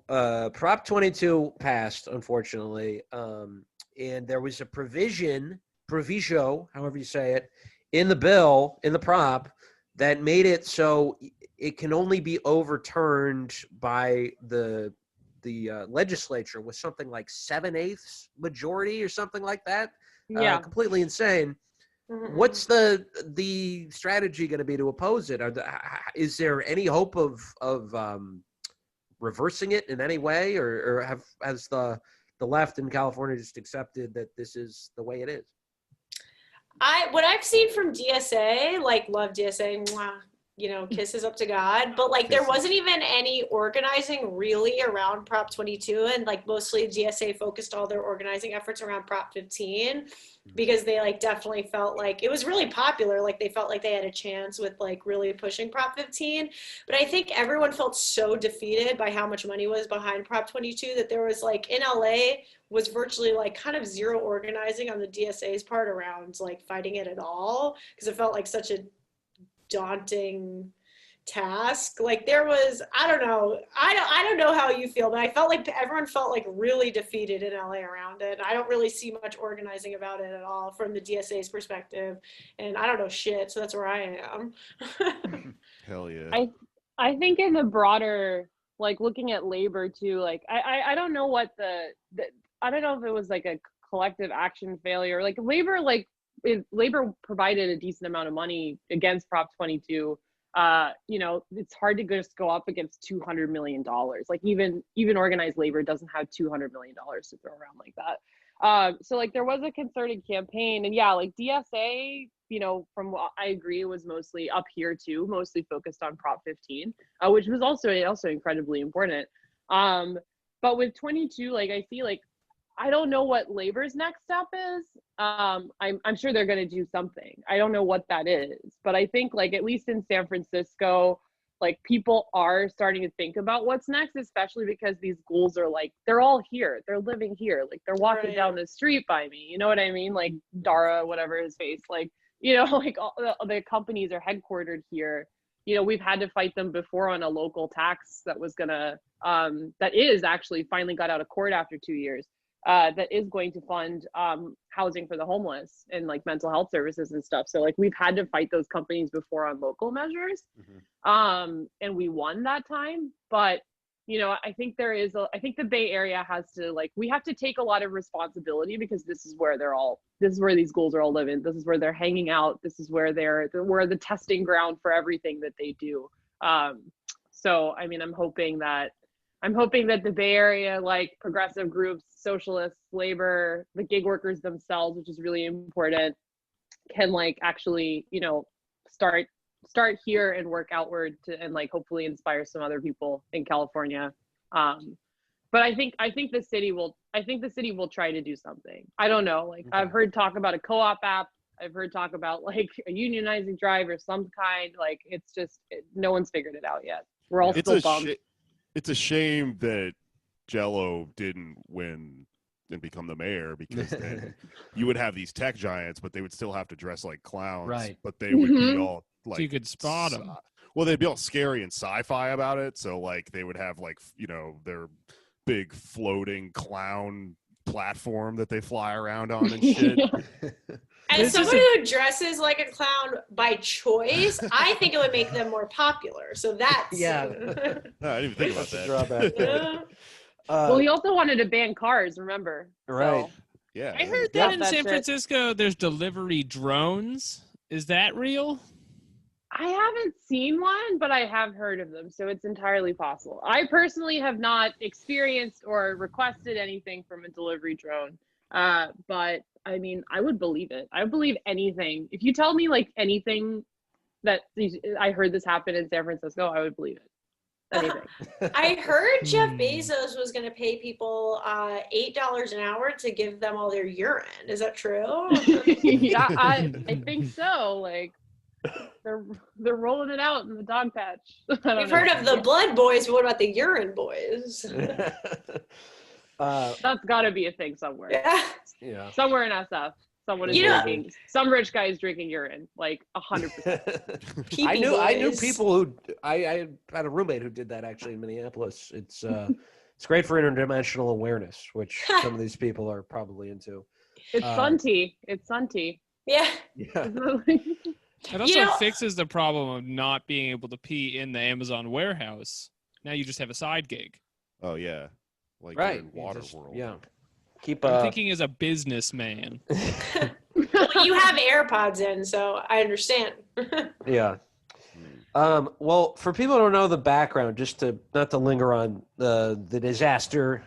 Prop 22 passed, unfortunately, and there was a proviso, however you say it, in the bill, in the prop, that made it so it can only be overturned by the legislature with something like 7/8 majority or something like that. Yeah. Completely insane. What's the strategy going to be to oppose it? Is there any hope of reversing it in any way, or has the left in California just accepted that this is the way it is? What I've seen from DSA, like love DSA, mwah, kisses up to God, but like there wasn't even any organizing really around Prop 22, and like mostly DSA focused all their organizing efforts around Prop 15 because they like definitely felt like it was really popular. Like they felt like they had a chance with like really pushing Prop 15, but I think everyone felt so defeated by how much money was behind Prop 22 that there was like in LA was virtually like kind of zero organizing on the DSA's part around like fighting it at all, because it felt like such a daunting task. Like there was, I don't know how you feel, but I felt like everyone felt like really defeated in LA around it. I don't really see much organizing about it at all from the DSA's perspective, and I don't know shit, so that's where I am. Hell yeah. I think in the broader, like looking at labor too, like I don't know what I don't know if it was like a collective action failure. Like labor provided a decent amount of money against Prop 22. It's hard to just go up against $200 million. Like even organized labor doesn't have $200 million to throw around like that. So like there was a concerted campaign, and yeah, like DSA, from what I agree, was mostly up here too, mostly focused on Prop 15, which was also incredibly important. But with 22, like I see, like I don't know what labor's next step is. I'm sure they're going to do something. I don't know what that is, but I think like at least in San Francisco, like people are starting to think about what's next, especially because these ghouls are like, they're all here. They're living here. Like they're walking down the street by me. You know what I mean? Like Dara, whatever his face, like, like all the companies are headquartered here. We've had to fight them before on a local tax that was gonna, that is actually finally got out of court after 2 years. That is going to fund housing for the homeless and like mental health services and stuff. So like we've had to fight those companies before on local measures, and we won that time. But I think I think the Bay Area has to, like, we have to take a lot of responsibility, because this is where these ghouls are all living. This is where they're hanging out. This is where we're the testing ground for everything that they do. So I mean, I'm hoping that the Bay Area, like progressive groups, socialists, labor, the gig workers themselves, which is really important, can like actually, start here and work outward and like hopefully inspire some other people in California. But I think the city will try to do something. I don't know. Like I've heard talk about a co-op app. I've heard talk about like a unionizing drive or some kind. Like it's just no one's figured it out yet. We're all still bummed. It's a shame that Jello didn't win and become the mayor, because then you would have these tech giants, but they would still have to dress like clowns. Right. But they would be all like, So you could spot them. Well, they'd be all scary and sci-fi about it. So like they would have like, their big floating clown platform that they fly around on and shit. As someone who dresses like a clown by choice, I think it would make them more popular. So that's Yeah. No, I didn't even think about That's a that. drawback. Yeah. Well, he also wanted to ban cars, remember? Right. So, Yeah. I heard Yeah, that in that San shit. Francisco, there's delivery drones. Is that real? I haven't seen one, but I have heard of them, so it's entirely possible. I personally have not experienced or requested anything from a delivery drone, but I mean, I would believe it. I would believe anything. If you tell me like anything that I heard this happen in San Francisco, I would believe it. Anything. I heard Jeff Bezos was going to pay people $8 an hour to give them all their urine. Is that true? Yeah, I think so. Like they're rolling it out in the dog patch. We've heard of the blood boys, but what about the urine boys? That's got to be a thing somewhere. Yeah. Yeah. Somewhere in SF, someone is drinking. Some rich guy is drinking urine, like 100%. I knew people who I had a roommate who did that actually in Minneapolis. It's great for interdimensional awareness, which some of these people are probably into. It's sun tea. It's sun tea. Yeah. Yeah. It also fixes the problem of not being able to pee in the Amazon warehouse. Now you just have a side gig. Oh yeah, like Right. in Waterworld. Yeah. Keep I'm thinking as a businessman. Well, you have AirPods in, so I understand. Yeah. Well, for people who don't know the background, just to not to linger on the disaster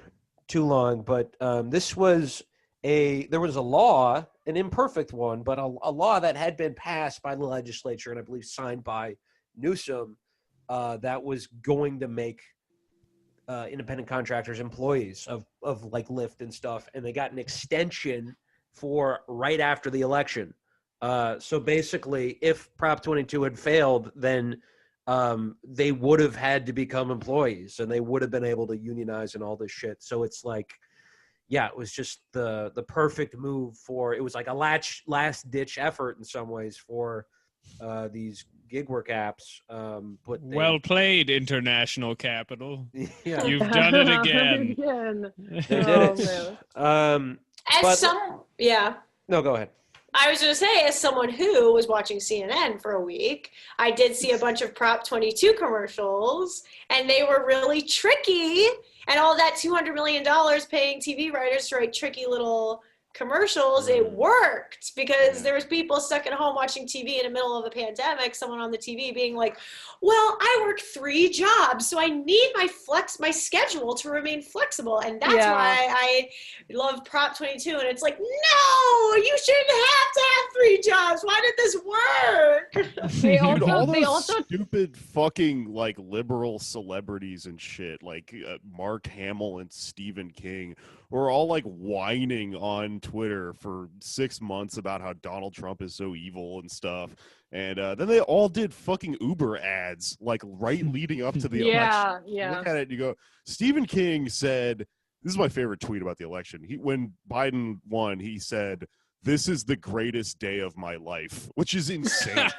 too long, but there was a law, an imperfect one, but a law that had been passed by the legislature and I believe signed by Newsom that was going to make independent contractors employees of like Lyft and stuff, and they got an extension for right after the election. So basically, if Prop 22 had failed, then they would have had to become employees, and they would have been able to unionize and all this shit. So it's like, yeah, it was just the perfect move for. It was like a last ditch effort in some ways for these gig work apps. But Well played, international capital. yeah, You've done it again. they did it. No, go ahead. I was going to say, as someone who was watching CNN for a week, I did see a bunch of Prop 22 commercials, and they were really tricky. And all that $200 million paying TV writers to write tricky little commercials, it worked because there was people stuck at home watching TV in the middle of the pandemic, someone on the TV being like, well, I work 3 jobs, so I need my schedule to remain flexible. And that's why I love Prop 22. And it's like, no, you shouldn't have to have 3 jobs. Why did this work? Dude, all those stupid fucking like liberal celebrities and shit, like Mark Hamill and Stephen King, were all like whining on Twitter for 6 months about how Donald Trump is so evil and stuff. And then they all did fucking Uber ads, like right leading up to the election. Yeah. Look at it and you go, Stephen King said, this is my favorite tweet about the election. When Biden won, he said, "This is the greatest day of my life," which is insane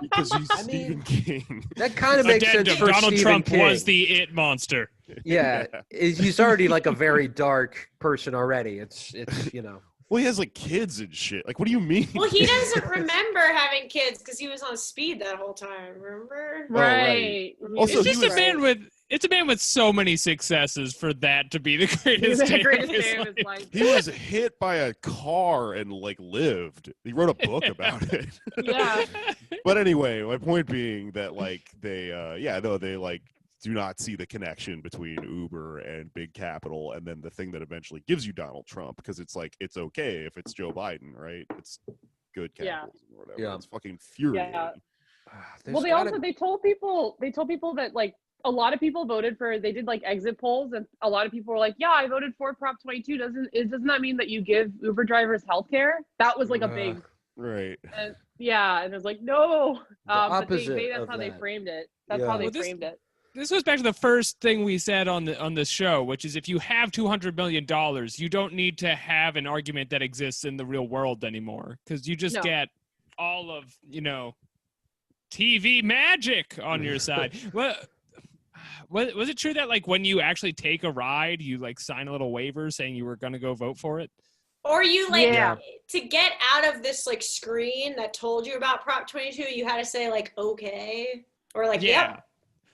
because he's Stephen King. That kind of makes sense for Donald Stephen Trump King. was the it monster. Yeah, he's already like a very dark person already. It's you know. Well, he has like kids and shit. Like, what do you mean? Well, he doesn't remember having kids because he was on speed that whole time. Remember? Right. Also, It's just a man with so many successes for that to be the greatest day of his life. He was hit by a car and like lived. He wrote a book about it. Yeah. But anyway, my point being that like they like do not see the connection between Uber and big capital, and then the thing that eventually gives you Donald Trump, because it's like it's okay if it's Joe Biden, right? It's good capitalism or whatever. It's fucking infuriating. Yeah. Well, they told people that like a lot of people voted for. They did like exit polls, and a lot of people were like, "Yeah, I voted for Prop 22." Doesn't that mean that you give Uber drivers health care? That was like a big right. And it was like no. But that's how they framed it. That's how they framed it. This goes back to the first thing we said on this show, which is if you have $200 million, you don't need to have an argument that exists in the real world anymore, because you just get all of TV magic on your side. Was it true that like when you actually take a ride, you like sign a little waiver saying you were going to go vote for it? Or you like Yeah. to get out of this like screen that told you about Prop 22, you had to say like okay or like yep.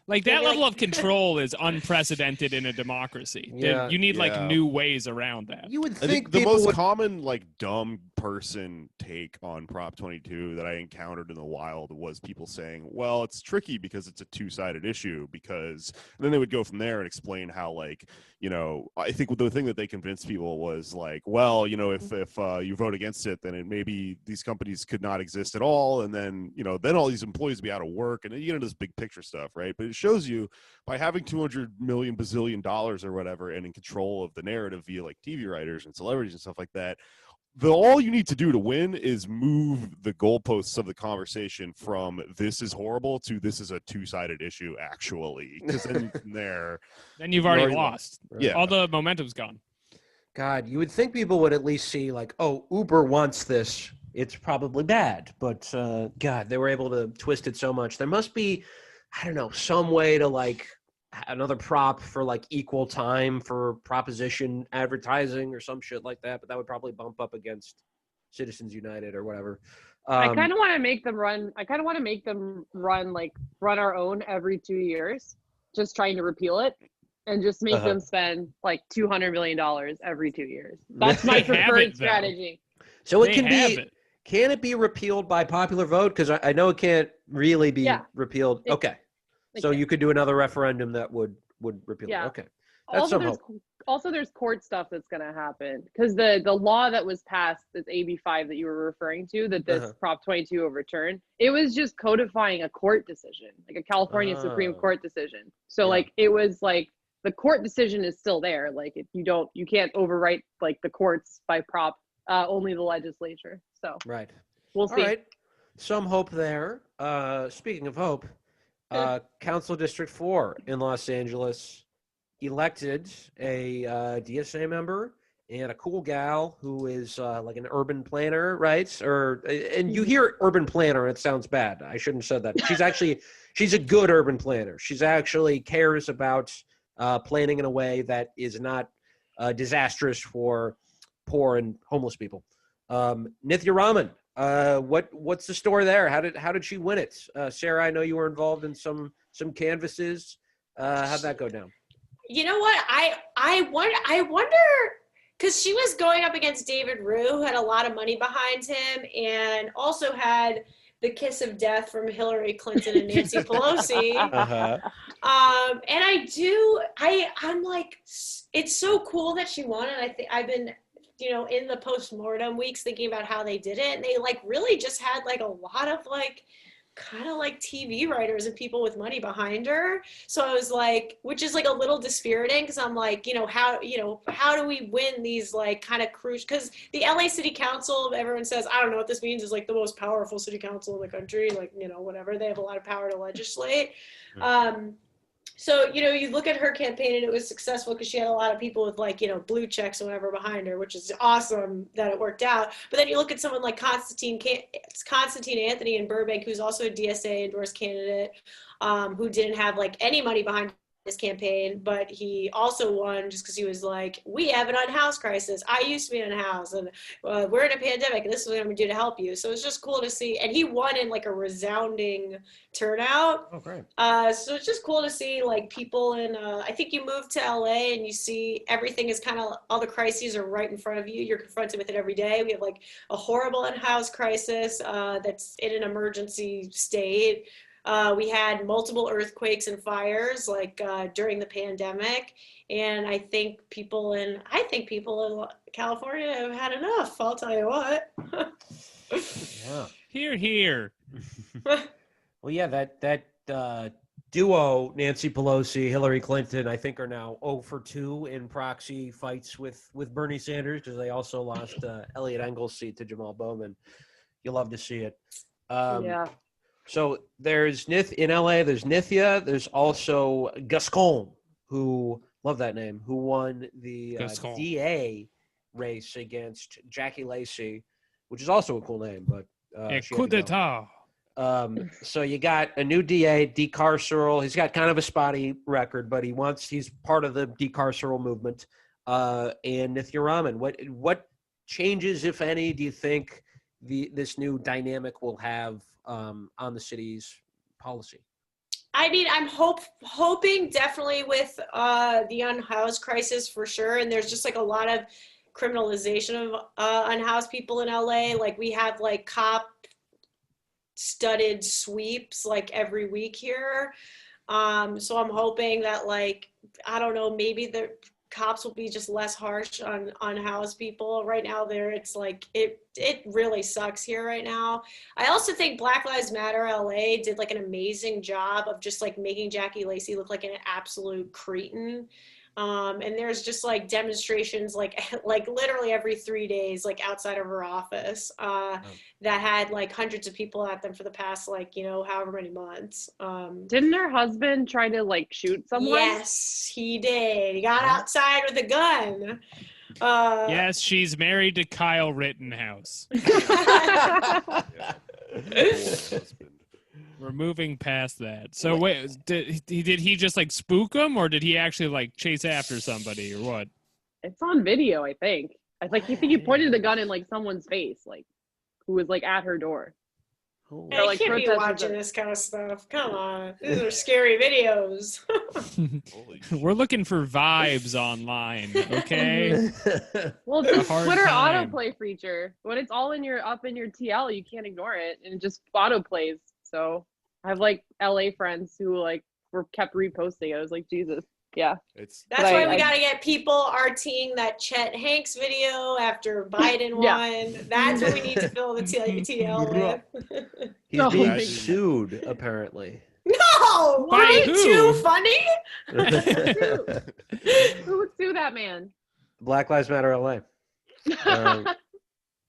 Like that Maybe, level like- of control is unprecedented in a democracy. Yeah, You need like yeah. new ways around that. You would I think think the people most would. common like dumb person take on Prop 22 that I encountered in the wild was people saying, well, it's tricky because it's a two-sided issue, because and then they would go from there and explain how, like, you know, I think the thing that they convinced people was like, well, you know, if you vote against it, then it maybe these companies could not exist at all, and then, you know, then all these employees would be out of work, and you know, this big picture stuff, right? But it shows you by having 200 million bazillion dollars or whatever and in control of the narrative via like TV writers and celebrities and stuff like that, all you need to do to win is move the goalposts of the conversation from this is horrible to this is a two-sided issue, actually. Because then from there, Then you've already lost. Yeah. All the momentum's gone. God, you would think people would at least see like, oh, Uber wants this. It's probably bad. But God, they were able to twist it so much. There must be, I don't know, some way to like another prop for like equal time for proposition advertising or some shit like that. But that would probably bump up against Citizens United or whatever. I kind of want to make them run. Run our own every 2 years, just trying to repeal it, and just make them spend like $200 million every 2 years. That's my preferred strategy. So it They can have be. it. Can it be repealed by popular vote? Because I know it can't really be repealed. Okay. So you could do another referendum that would repeal it. Okay. That's some hope. Also, there's court stuff that's going to happen because the law that was passed, this AB 5 that you were referring to, that this Prop 22 overturned, it was just codifying a court decision, like a California Supreme Court decision. So like it was like the court decision is still there. Like if you can't overwrite like the courts by prop, only the legislature. So we'll see. All right. Some hope there. Speaking of hope, Council District 4 in Los Angeles elected a DSA member and a cool gal who is like an urban planner, right? And you hear urban planner and it sounds bad. I shouldn't have said that. She's a good urban planner. She's actually cares about planning in a way that is not disastrous for poor and homeless people. Nithya Raman, what's the story there? How did she win it? Sarah, I know you were involved in some canvases. How'd that go down? You know what? I wonder because she was going up against David Rue, who had a lot of money behind him, and also had the kiss of death from Hillary Clinton and Nancy Pelosi. And I'm like, it's so cool that she won, and I think I've been, in the post-mortem weeks thinking about how they did it, and they like really just had like a lot of like kind of like TV writers and people with money behind her. So I was like, which is like a little dispiriting because I'm like, how do we win these like kind of crucial, because the LA City Council, everyone says, I don't know what this means, is like the most powerful city council in the country, like, whatever, they have a lot of power to legislate. So, you look at her campaign and it was successful because she had a lot of people with like, blue checks or whatever behind her, which is awesome that it worked out. But then you look at someone like Constantine Anthony in Burbank, who's also a DSA endorsed candidate, who didn't have like any money behind his campaign, but he also won just because he was like, we have an unhoused crisis. I used to be unhoused, and we're in a pandemic, and this is what I'm going to do to help you. So it's just cool to see. And he won in like a resounding turnout. Oh, great. So it's just cool to see like people in, I think you move to LA and you see everything is kind of, all the crises are right in front of you. You're confronted with it every day. We have like a horrible unhoused crisis that's in an emergency state. We had multiple earthquakes and fires like during the pandemic, and I think people in California have had enough. I'll tell you what. Yeah. Here. Well, yeah, that duo, Nancy Pelosi, Hillary Clinton, I think are now 0 for 2 in proxy fights with Bernie Sanders, because they also lost Elliot Engel's seat to Jamal Bowman. You love to see it. Yeah. So there's in LA, there's Nithya, there's also Gascon, who, love that name, who won the DA race against Jackie Lacey, which is also a cool name, but coup d'etat. So you got a new DA, decarceral. He's got kind of a spotty record, but he's part of the decarceral movement. And Nithya Raman, what changes, if any, do you think this new dynamic will have on the city's policy? I mean, I'm hoping definitely with the unhoused crisis for sure. And there's just like a lot of criminalization of unhoused people in LA. Like we have like cop studded sweeps like every week here. So I'm hoping that like, I don't know, maybe the cops will be just less harsh on unhoused people. Right now it's like, it really sucks here right now. I also think Black Lives Matter LA did like an amazing job of just like making Jackie Lacey look like an absolute cretin. And there's just like demonstrations like literally every 3 days, like outside of her office, that had like hundreds of people at them for the past, like, you know, however many months. Didn't her husband try to like shoot someone? Yes, he did. He got outside with a gun. Yes, she's married to Kyle Rittenhouse. We're moving past that. So wait, did he just like spook him, or did he actually like chase after somebody, or what? It's on video, I think. I think he pointed the gun in like someone's face, like who was like at her door. I like, can't be protesters watching are- this kind of stuff. Come on, these are scary videos. We're looking for vibes online, okay? Well, it's a hard Twitter time. autoplay feature. When it's all in your TL, you can't ignore it, and it just autoplays. So I have like LA friends who like were kept reposting it. I was like, Jesus, yeah. That's But why I- we got to get people RTing that Chet Hanks video after Biden Yeah. won. That's what we need to fill the TL with. He's Oh, being my God. sued, apparently. No! By Are they who? too funny? Who would sue that man? Black Lives Matter LA.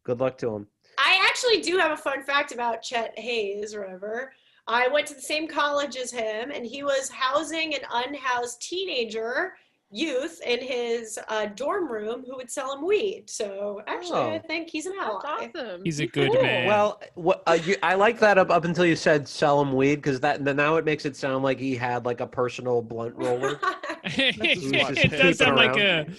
Good luck to him. I actually do have a fun fact about Chet Hayes or whatever. I went to the same college as him, and he was housing an unhoused teenager youth in his dorm room who would sell him weed. So actually, I think he's an ally. That's awesome. He's a good Cool. man. Well, I like that up until you said sell him weed, because now it makes it sound like he had like a personal blunt roller. It does sound like an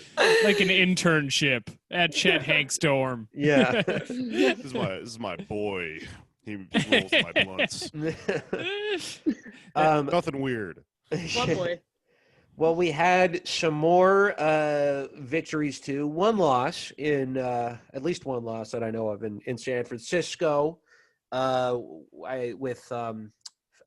internship at Chet Hanks' dorm. Yeah. This is my boy. He rolls my blunts. Nothing weird. Lovely. Well, we had some more victories too. One loss in at least one loss that I know of in San Francisco. I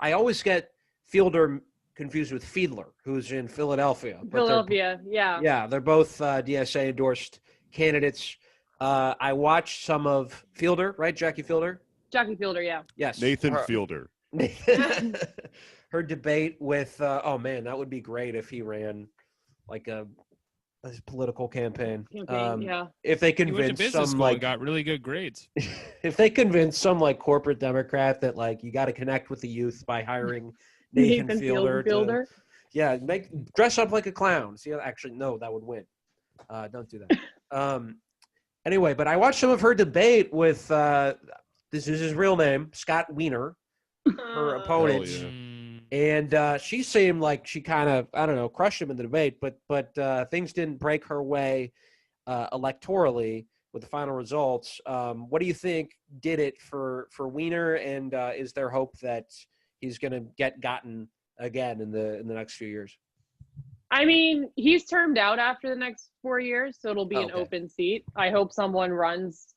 always get Fielder confused with Fiedler, who's in Philadelphia. But Philadelphia, yeah. yeah, they're both DSA endorsed candidates. I watched some of Fielder, right? Jackie Fielder. Jackie Fielder, yeah. Yes. Nathan Fielder. Her debate with oh man, that would be great if he ran like a political campaign. Yeah. If they He went to convince business some school and like got really good grades. if they convince some like corporate Democrat that like you got to connect with the youth by hiring Nathan Fielder. Dress up like a clown. See, actually no, that would win. Don't do that. Anyway, but I watched some of her debate with this is his real name, Scott Wiener, her opponent. yeah. And she seemed like she kind of, I don't know, crushed him in the debate, but things didn't break her way electorally with the final results. What do you think did it for Wiener, and is there hope that he's going to get gotten again in the next few years? I mean, he's termed out after the next 4 years, so it'll be an open seat. I hope someone runs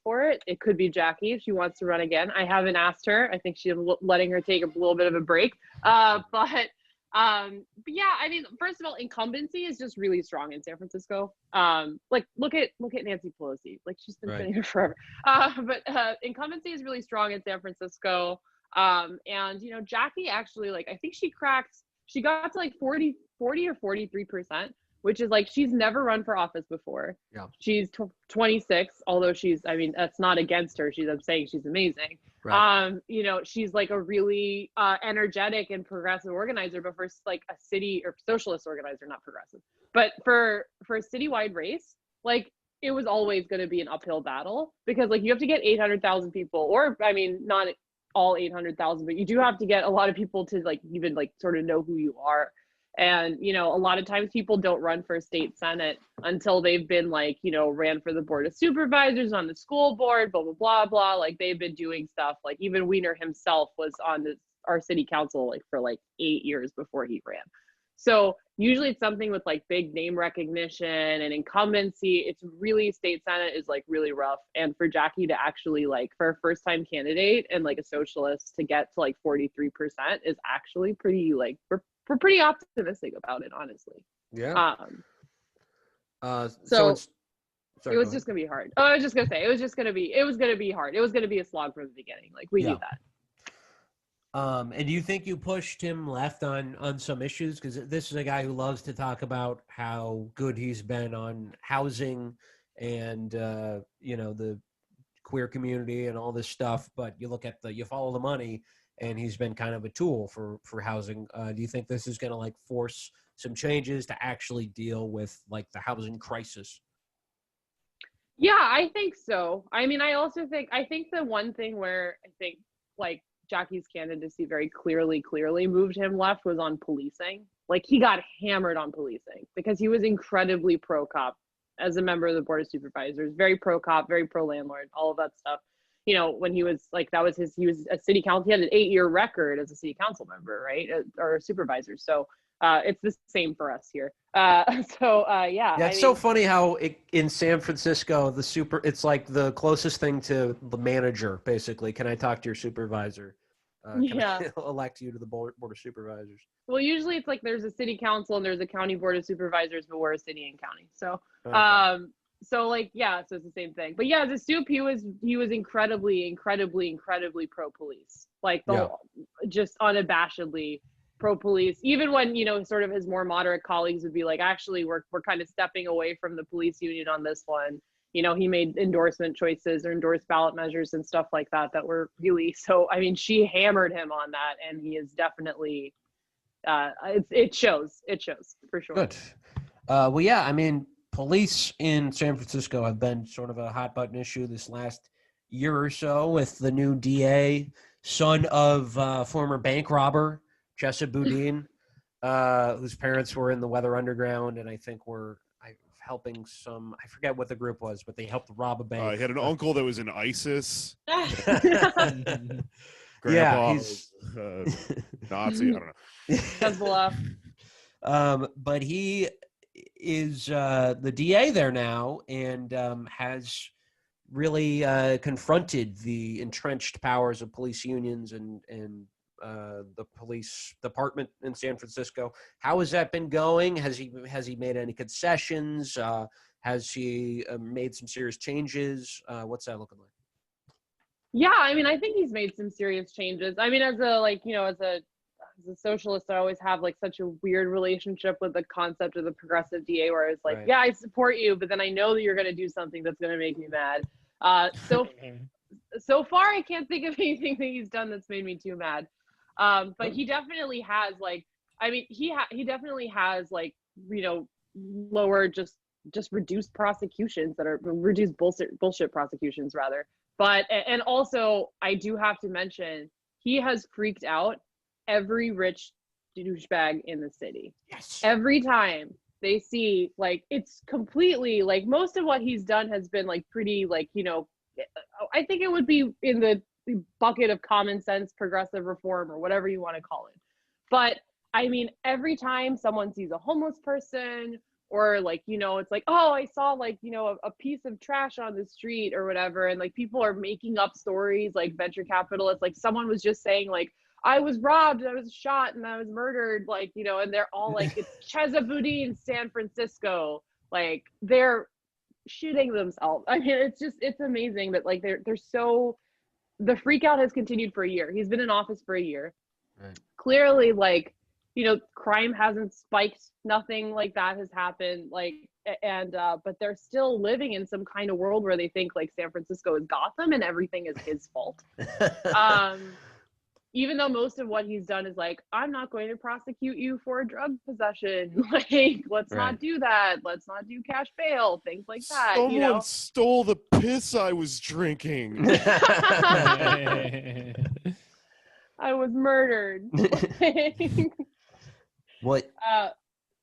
for it. It could be Jackie if she wants to run again. I haven't asked her. I think she's letting her take a little bit of a break. But yeah, I mean, first of all, incumbency is just really strong in San Francisco. Like look at Nancy Pelosi. Like she's been sitting here forever. But incumbency is really strong in San Francisco. And you know, Jackie actually, like, I think she got to like 40 or 43%, which is like, she's never run for office before. Yeah. She's 26, although I mean, that's not against her. I'm saying she's amazing. Right. You know, she's like a really energetic and progressive organizer, but for like a city or socialist organizer, not progressive, but for a citywide race, like it was always going to be an uphill battle, because like you have to get 800,000 people, or I mean, not all 800,000, but you do have to get a lot of people to like even like sort of know who you are. And, you know, a lot of times people don't run for state senate until they've been like, you know, ran for the board of supervisors, on the school board, blah, blah, blah, blah. Like they've been doing stuff. Like even Wiener himself was on our city council like for like 8 years before he ran. So usually it's something with like big name recognition and incumbency. It's really, state senate is like really rough. And for Jackie to actually like, for a first time candidate and like a socialist to get to like 43% is actually pretty like, we're pretty optimistic about it, honestly. Yeah. So it's, sorry, it was just gonna be hard. Oh, I was just gonna say it was gonna be hard. It was gonna be a slog from the beginning. Like we knew that. And do you think you pushed him left on some issues? Because this is a guy who loves to talk about how good he's been on housing and you know, the queer community and all this stuff. But you look at you follow the money, and he's been kind of a tool for housing. Do you think this is going to like force some changes to actually deal with like the housing crisis? Yeah, I think so. I mean, I think the one thing where I think like Jackie's candidacy very clearly moved him left was on policing. Like he got hammered on policing because he was incredibly pro-cop as a member of the board of supervisors, very pro-cop, very pro-landlord, all of that stuff. You know, when he was like, he was a city council, he had an 8-year record as a city council member, right? Or a supervisor. So it's the same for us here. Yeah. Yeah, it's so funny how in San Francisco, it's like the closest thing to the manager, basically. Can I talk to your supervisor? Can I elect you to the board of supervisors? Well, usually it's like there's a city council and there's a county board of supervisors, but we're a city and county. So, Okay. so like, yeah, so it's the same thing. But yeah, as a soup, he was incredibly pro-police. Like just unabashedly pro-police. Even when, you know, sort of his more moderate colleagues would be like, actually, we're kind of stepping away from the police union on this one. You know, he made endorsement choices or endorsed ballot measures and stuff like that were really, so, I mean, she hammered him on that, and he is definitely, it shows for sure. Good. Well, yeah, I mean, police in San Francisco have been sort of a hot button issue this last year or so with the new DA, son of former bank robber Jessup Boudin, whose parents were in the Weather Underground, and I think were helping some, I forget what the group was, but they helped rob a bank. He had an uncle that was in ISIS. Grandpa Yeah, was Nazi. I don't know. Hezbollah. But he is the DA there now, and has really confronted the entrenched powers of police unions and the police department in San Francisco. How has that been going? Has he made any concessions? Has he made some serious changes? What's that looking like? Yeah, I mean, I think he's made some serious changes. I mean, as a socialist, I always have like such a weird relationship with the concept of the progressive DA, where I was like, Right. yeah, I support you, but then I know that you're going to do something that's going to make me mad. So far, I can't think of anything that he's done that's made me too mad. But he definitely has like, I mean, he definitely has like, you know, lower just reduced prosecutions that are reduced bullshit prosecutions rather. But, and also I do have to mention, he has freaked out every rich douchebag in the city. Yes. Every time they see, like, it's completely like, most of what he's done has been like pretty, like, you know, I think it would be in the bucket of common sense progressive reform or whatever you want to call it. But I mean, every time someone sees a homeless person, or like, you know, it's like, oh, I saw like, you know, a piece of trash on the street or whatever, and like people are making up stories, like venture capitalists, like someone was just saying like, I was robbed, I was shot, and I was murdered, like, you know, and they're all like, it's Jessup Boudin, San Francisco, like they're shitting themselves. I mean, it's amazing that like they're so, the freak out has continued for a year. He's been in office for a year. Right. Clearly, like, you know, crime hasn't spiked, nothing like that has happened, like, and but they're still living in some kind of world where they think like San Francisco is Gotham and everything is his fault. Even though most of what he's done is like, I'm not going to prosecute you for drug possession. Like, let's not do that. Let's not do cash bail, things like that. Someone you know? stole the piss I was drinking. I was murdered. What?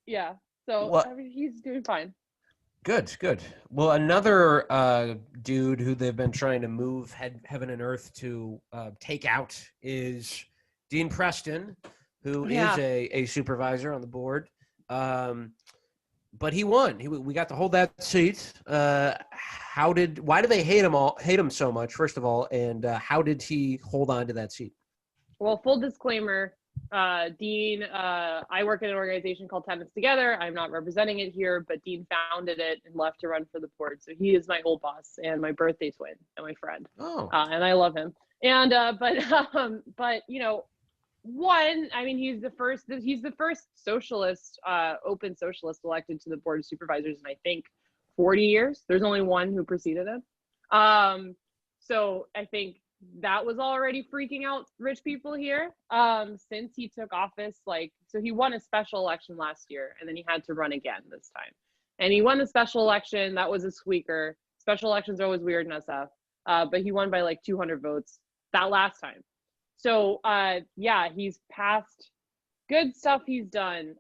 Yeah. So What? I mean, he's doing fine. Good. Well, another dude who they've been trying to move heaven and earth to take out is Dean Preston, who is a supervisor on the board. But he won. We got to hold that seat. Why do they hate him so much, first of all, and how did he hold on to that seat? Well, full disclaimer, Dean, I work in an organization called Tenants Together. I'm not representing it here, but Dean founded it and left to run for the board. So he is my old boss and my birthday twin and my friend. Oh. And I love him. And but you know, he's the first socialist, open socialist elected to the board of supervisors in I think 40 years. There's only one who preceded him. So I think that was already freaking out rich people here. Since he took office, so he won a special election last year and then he had to run again this time. And he won the special election. That was a squeaker. Special elections are always weird in SF. But he won by like 200 votes that last time. So he's passed good stuff he's done.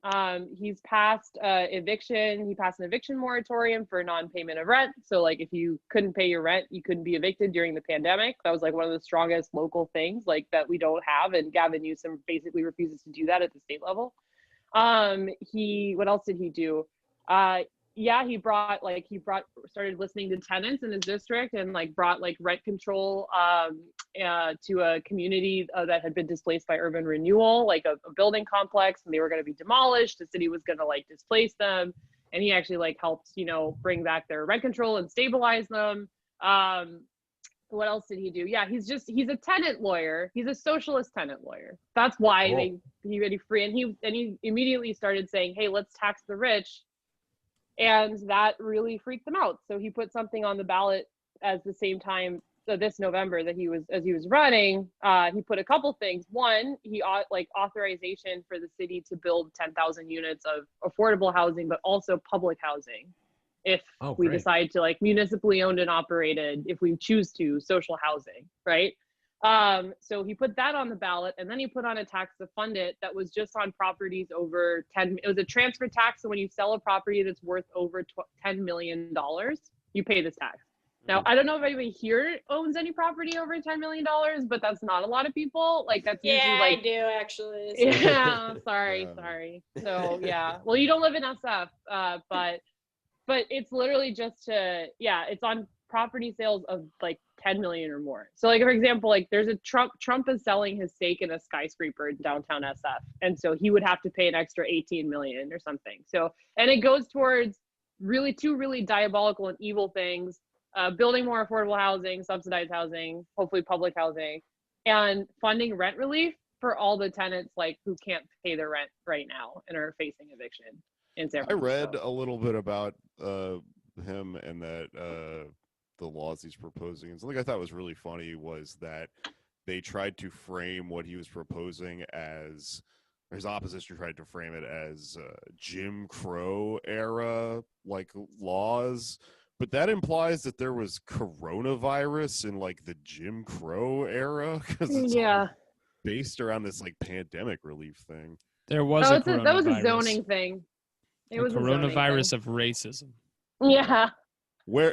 He's passed eviction. He passed an eviction moratorium for non-payment of rent. So like if you couldn't pay your rent, you couldn't be evicted during the pandemic. That was like one of the strongest local things like that we don't have. And Gavin Newsom basically refuses to do that at the state level. What else did he do? He started listening to tenants in his district and like brought like rent control to a community that had been displaced by urban renewal, like a building complex, and they were going to be demolished. The city was going to like displace them, and he actually like helped, bring back their rent control and stabilize them. What else did he do? Yeah, he's a tenant lawyer. He's a socialist tenant lawyer. That's why he made it free, and he immediately started saying, "Hey, let's tax the rich." And that really freaked them out. So he put something on the ballot at the same time. So this November as he was running, he put a couple things. One, he authorization for the city to build 10,000 units of affordable housing, but also public housing. If we decide to like municipally owned and operated, if we choose to, social housing, right? So he put that on the ballot, and then he put on a tax to fund it that was just on properties over it was a transfer tax. So when you sell a property that's worth over $10 million, you pay this tax. Now, I don't know if anybody here owns any property over $10 million, but that's not a lot of people. Like that's usually like, I do actually. So. Yeah, sorry. So yeah, well, you don't live in SF, but it's literally just it's on property sales of like 10 million or more. So like for example, like there's a Trump is selling his stake in a skyscraper in downtown SF, and so he would have to pay an extra 18 million or something. So and it goes towards two really diabolical and evil things: building more affordable housing, subsidized housing, hopefully public housing, and funding rent relief for all the tenants like who can't pay their rent right now and are facing eviction in San Francisco. I read a little bit about him and that the laws he's proposing, and something I thought was really funny was that they tried to frame what he was proposing as, or his opposition tried to frame it as Jim Crow era like laws, but that implies that there was coronavirus in like the Jim Crow era because it's all based around this like pandemic relief thing. There was that was a zoning thing. It was a coronavirus of racism. Yeah.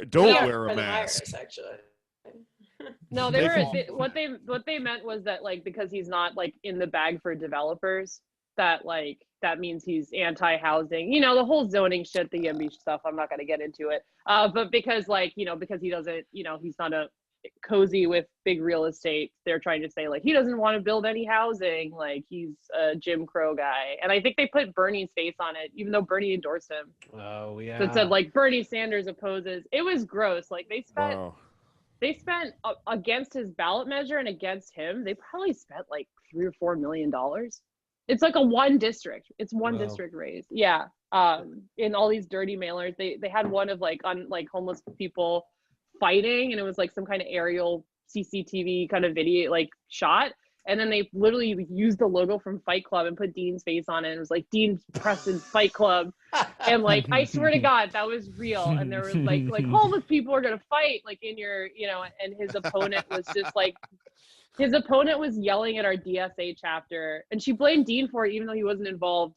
Don't wear a mask. Virus, actually. No, what they meant was that like because he's not like in the bag for developers, that means he's anti-housing. The whole zoning shit, the YIMBY stuff. I'm not going to get into it. But because because he doesn't, he's not a cozy with big real estate. They're trying to say like he doesn't want to build any housing. Like he's a Jim Crow guy. And I think they put Bernie's face on it, even though Bernie endorsed him. Oh yeah. So it said like Bernie Sanders opposes. It was gross. Like they spent against his ballot measure and against him. They probably spent like $3 or $4 million. It's like one district. It's one district raise. Yeah. In all these dirty mailers, they had one of like on like homeless people fighting, and it was like some kind of aerial CCTV kind of video like shot, and then they literally used the logo from Fight Club and put Dean's face on it, and it was like Dean Preston's Fight Club, and like I swear to God that was real. And there was like homeless people are gonna fight like in your and his opponent was just like yelling at our DSA chapter, and she blamed Dean for it even though he wasn't involved.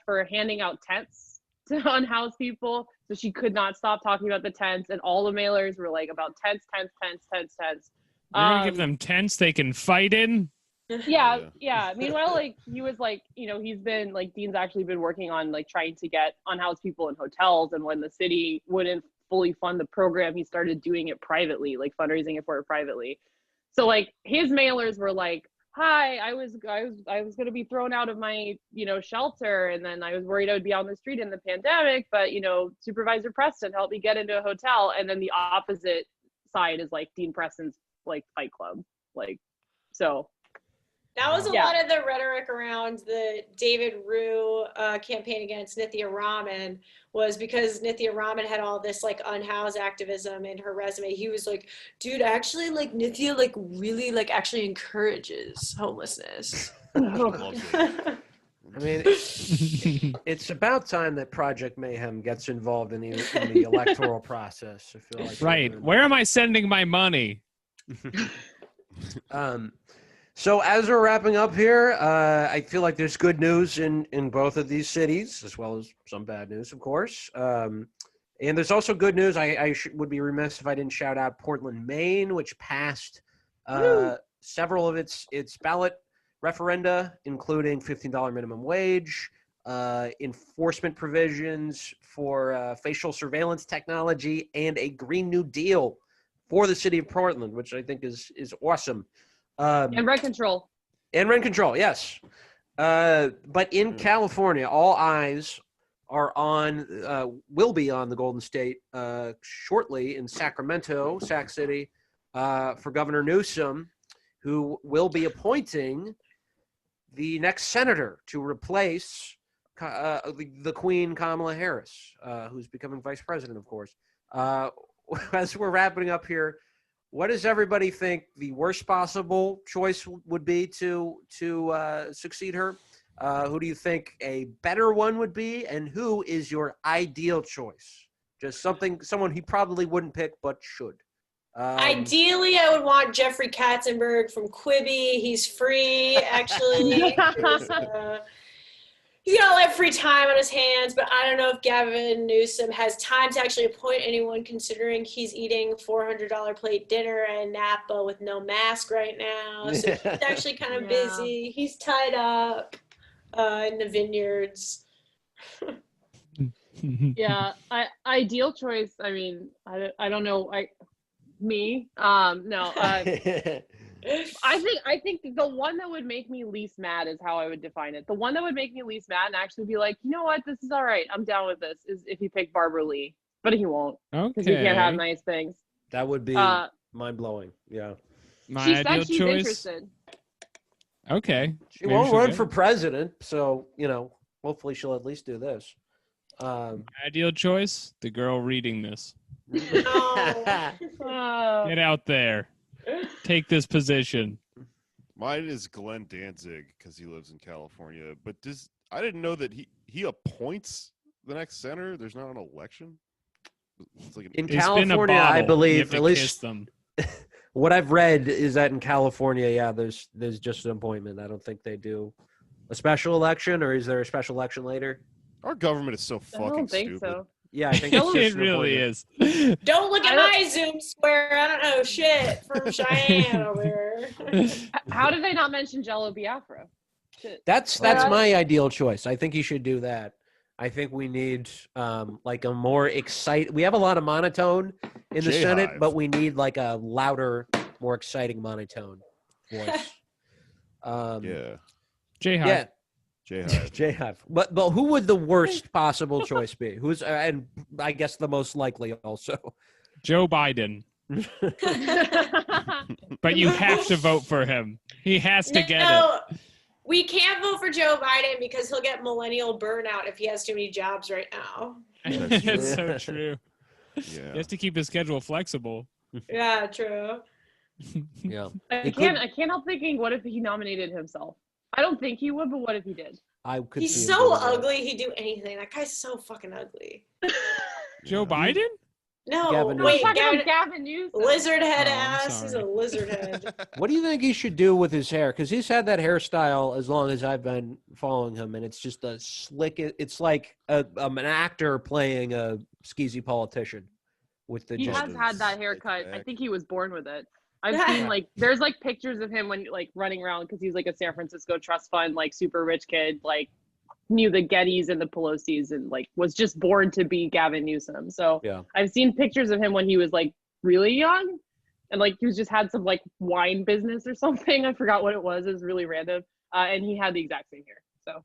for handing out tents to unhoused people. So she could not stop talking about the tents, and all the mailers were like about tents. You're gonna give them tents they can fight in? Yeah. Meanwhile, like he was like, he's been like Dean's actually been working on like trying to get unhoused people in hotels, and when the city wouldn't fully fund the program, he started doing it privately, like fundraising it for it privately. So like his mailers were like, hi, I was going to be thrown out of my, shelter, and then I was worried I would be on the street in the pandemic, but Supervisor Preston helped me get into a hotel. And then the opposite side is like Dean Preston's like Fight Club, like, so that was a lot of the rhetoric around the David Rue campaign against Nithya Raman, was because Nithya Raman had all this like unhoused activism in her resume. He was like, dude, actually like Nithya like really like actually encourages homelessness. I mean, it's about time that Project Mayhem gets involved in the electoral process. I feel like right. Where am I sending my money? So as we're wrapping up here, I feel like there's good news in both of these cities, as well as some bad news, of course. And there's also good news. I would be remiss if I didn't shout out Portland, Maine, which passed several of its ballot referenda, including $15 minimum wage, enforcement provisions for facial surveillance technology, and a Green New Deal for the city of Portland, which I think is awesome. And rent control. And rent control, yes. But in California, all eyes are will be on the Golden State shortly in Sacramento, Sac City, for Governor Newsom, who will be appointing the next senator to replace the Queen Kamala Harris, who's becoming vice president, of course. As we're wrapping up here, what does everybody think the worst possible choice would be to succeed her? Who do you think a better one would be, and who is your ideal choice? Just someone he probably wouldn't pick but should. Ideally, I would want Jeffrey Katzenberg from Quibi. He's free, actually. He's got a lot of free time on his hands, but I don't know if Gavin Newsom has time to actually appoint anyone, considering he's eating $400 plate dinner in Napa with no mask right now. So he's actually kind of busy. He's tied up in the vineyards. Ideal choice. I mean, I don't know. No. I think the one that would make me least mad is how I would define it. The one that would make me least mad and actually be like, you know what, this is all right, I'm down with this, is if he picked Barbara Lee. But he won't. Okay. Because he can't have nice things. That would be mind-blowing. Yeah. She said she's choice? Interested. Okay. She won't run for president, so, hopefully she'll at least do this. My ideal choice, the girl reading this. Get out there. Take this position. Mine is Glenn Danzig because he lives in California. But I didn't know that he appoints the next senator. There's not an election. It's like in California, I believe, at least what I've read is that in California, there's just an appointment. I don't think they do a special election, or is there a special election later? Our government is so fucking I don't think stupid. So. Yeah, I think it really is. Don't look at my Zoom square. I don't know shit from Cheyenne over here. How did they not mention Jello Biafra? That's my ideal choice. I think he should do that. I think we need like a more exciting. We have a lot of monotone in the Senate, but we need like a louder, more exciting monotone voice. J-Hive. Yeah. J-Hive. But who would the worst possible choice be? Who's and I guess the most likely also? Joe Biden. But you have to vote for him. He has to get it. We can't vote for Joe Biden because he'll get millennial burnout if he has too many jobs right now. It's so true. Yeah. He has to keep his schedule flexible. Yeah, true. Yeah. I can't help thinking, what if he nominated himself? I don't think he would, but what if he did? He's so ugly, he'd do anything. That guy's so fucking ugly. Joe Biden? No, Gavin No, I'm wait, talking Gavin, about Gavin Newsom. lizard head Oh, I'm ass. He's a sorry. lizard head. What do you think he should do with his hair? Because he's had that hairstyle as long as I've been following him, and it's just a slick. It's like an actor playing a skeezy politician with the. He just, has had that haircut. I think he was born with it. I've seen like there's like pictures of him when like running around because he's like a San Francisco trust fund like super rich kid, like knew the Gettys and the Pelosi's and like was just born to be Gavin Newsom. So yeah. I've seen pictures of him when he was like really young and like he was just had some like wine business or something. I forgot what it was. It was really random. And he had the exact same hair. So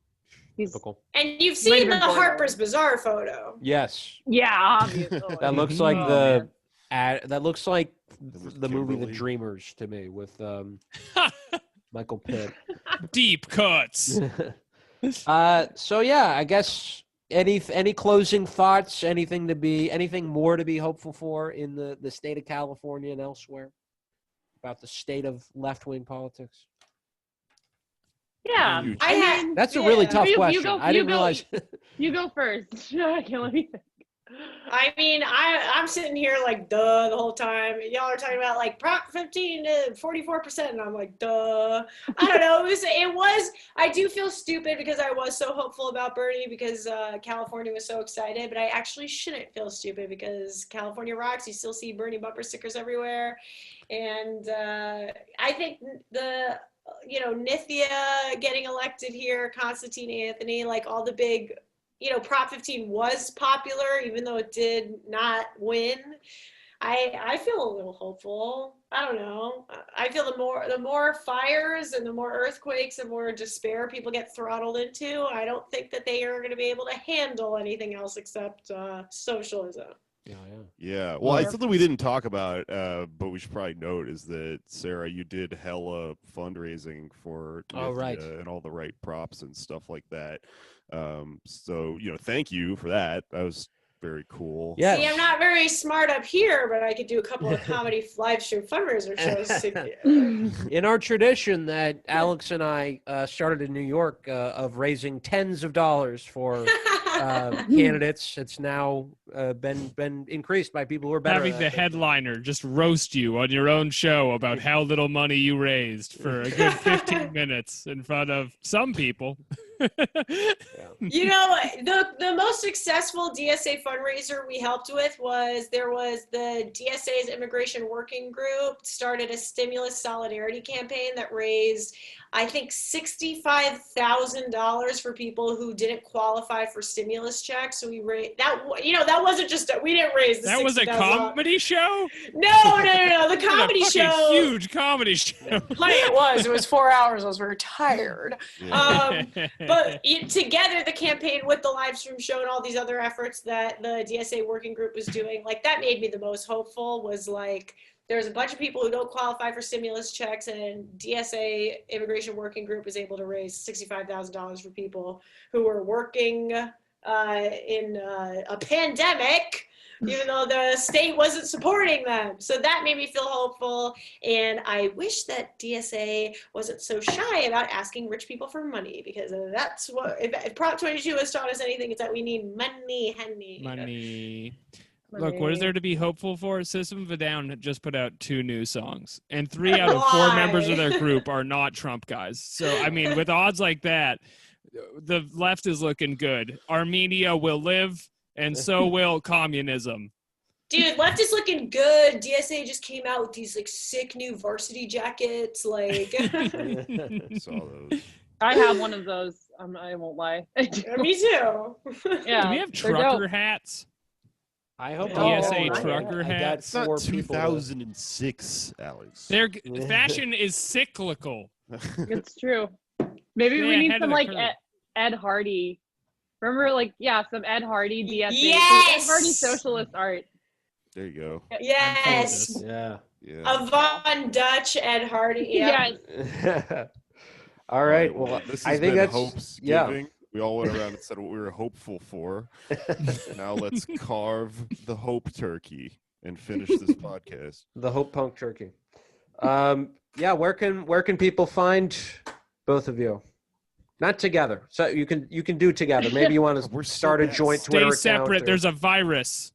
he's Typical. And you've Might seen have the been born Harper's Bazaar photo. Yes. yeah, obviously. That looks like Oh, the man. that looks like was the movie The Kimberly. Dreamers to me with Michael Pitt. Deep cuts. So yeah, I guess any closing thoughts, anything more to be hopeful for in the state of California and elsewhere about the state of left-wing politics? Yeah, Huge. That's a really tough You question. go- I you didn't go- realize. You go first. I can't let me think. I mean, I'm sitting here like, duh, the whole time. Y'all are talking about like Prop 15 to 44%, and I'm like, duh. I don't know. It was. I do feel stupid because I was so hopeful about Bernie because California was so excited, but I actually shouldn't feel stupid because California rocks. You still see Bernie bumper stickers everywhere, and I think Nithya getting elected here, Constantine Anthony, like all the big. Prop 15 was popular, even though it did not win. I feel a little hopeful. I don't know. I feel the more fires and the more earthquakes and more despair people get throttled into, I don't think that they are going to be able to handle anything else except socialism. Yeah. Well, it's something we didn't talk about, but we should probably note is that, Sarah, you did hella fundraising for right. and all the right props and stuff like that. So, thank you for that. That was very cool. Yes. See, I'm not very smart up here, but I could do a couple of comedy live stream fundraiser shows. In our tradition that Alex and I started in New York of raising tens of dollars for candidates, it's now been increased by people who are better. Having the headliner just roast you on your own show about how little money you raised for a good 15 minutes in front of some people. The most successful DSA fundraiser we helped with was the DSA's Immigration Working Group started a stimulus solidarity campaign that raised, I think, $65,000 for people who didn't qualify for stimulus checks. So we raised that. That wasn't just we didn't raise the. That was a comedy show. No. The comedy A fucking show. Huge comedy show. It was 4 hours. I was very tired. But together, the campaign with the live stream show and all these other efforts that the DSA working group was doing, like that made me the most hopeful. Was like there's a bunch of people who don't qualify for stimulus checks, and DSA Immigration Working Group was able to raise $65,000 for people who were working in a pandemic, even though the state wasn't supporting them. So that made me feel hopeful. And I wish that DSA wasn't so shy about asking rich people for money, because that's what, if Prop 22 has taught us anything, it's that we need money, honey. Money. Look, what is there to be hopeful for? System of a Down just put out 2 new songs, and 3 out of 4 members of their group are not Trump guys. So, I mean, with odds like that, the left is looking good. Armenia will live, and so will communism. Dude, left is looking good. DSA just came out with these like sick new varsity jackets. Like, I saw those. I have one of those. I won't lie. me too. Yeah, Do we have they're trucker dope. hats? I hope DSA I trucker got hat. It's not 4 people. 2006, Alex. Their fashion is cyclical. It's true. Maybe Stay we need ahead of some the like curve. Ed Hardy. Remember, some Ed Hardy DSA. Yes! Ed Hardy socialist art. There you go. Yes. Yeah. Yeah. A Von Dutch Ed Hardy. Yeah. Yes. All right. Well, this I has think been that's hopes yeah. giving. We all went around and said what we were hopeful for. Now let's carve the hope turkey and finish this podcast. The Hope Punk Turkey. Yeah. Where can people find both of you? Not together. So you can do together. Maybe you want to We're so start a bad. joint Stay Twitter account. separate. or- There's a virus.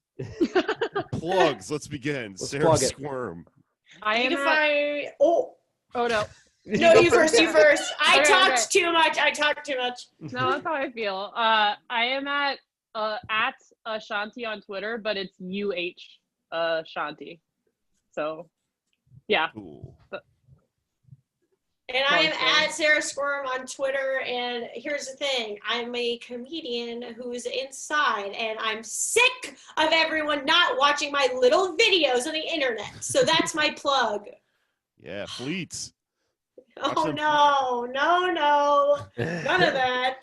Plugs. Let's begin. Let's Sarah plug it. Squirm. I am You can at, find. Oh. oh no. No, you first. You first. I Okay, talked too much. No, that's how I feel. I am at Shanti on Twitter, but it's Shanti. So, yeah. Cool. And I am at Sarah Squirm on Twitter. And here's the thing. I'm a comedian who's inside, and I'm sick of everyone not watching my little videos on the internet. So that's my plug. Yeah, fleets. Oh, no. None of that.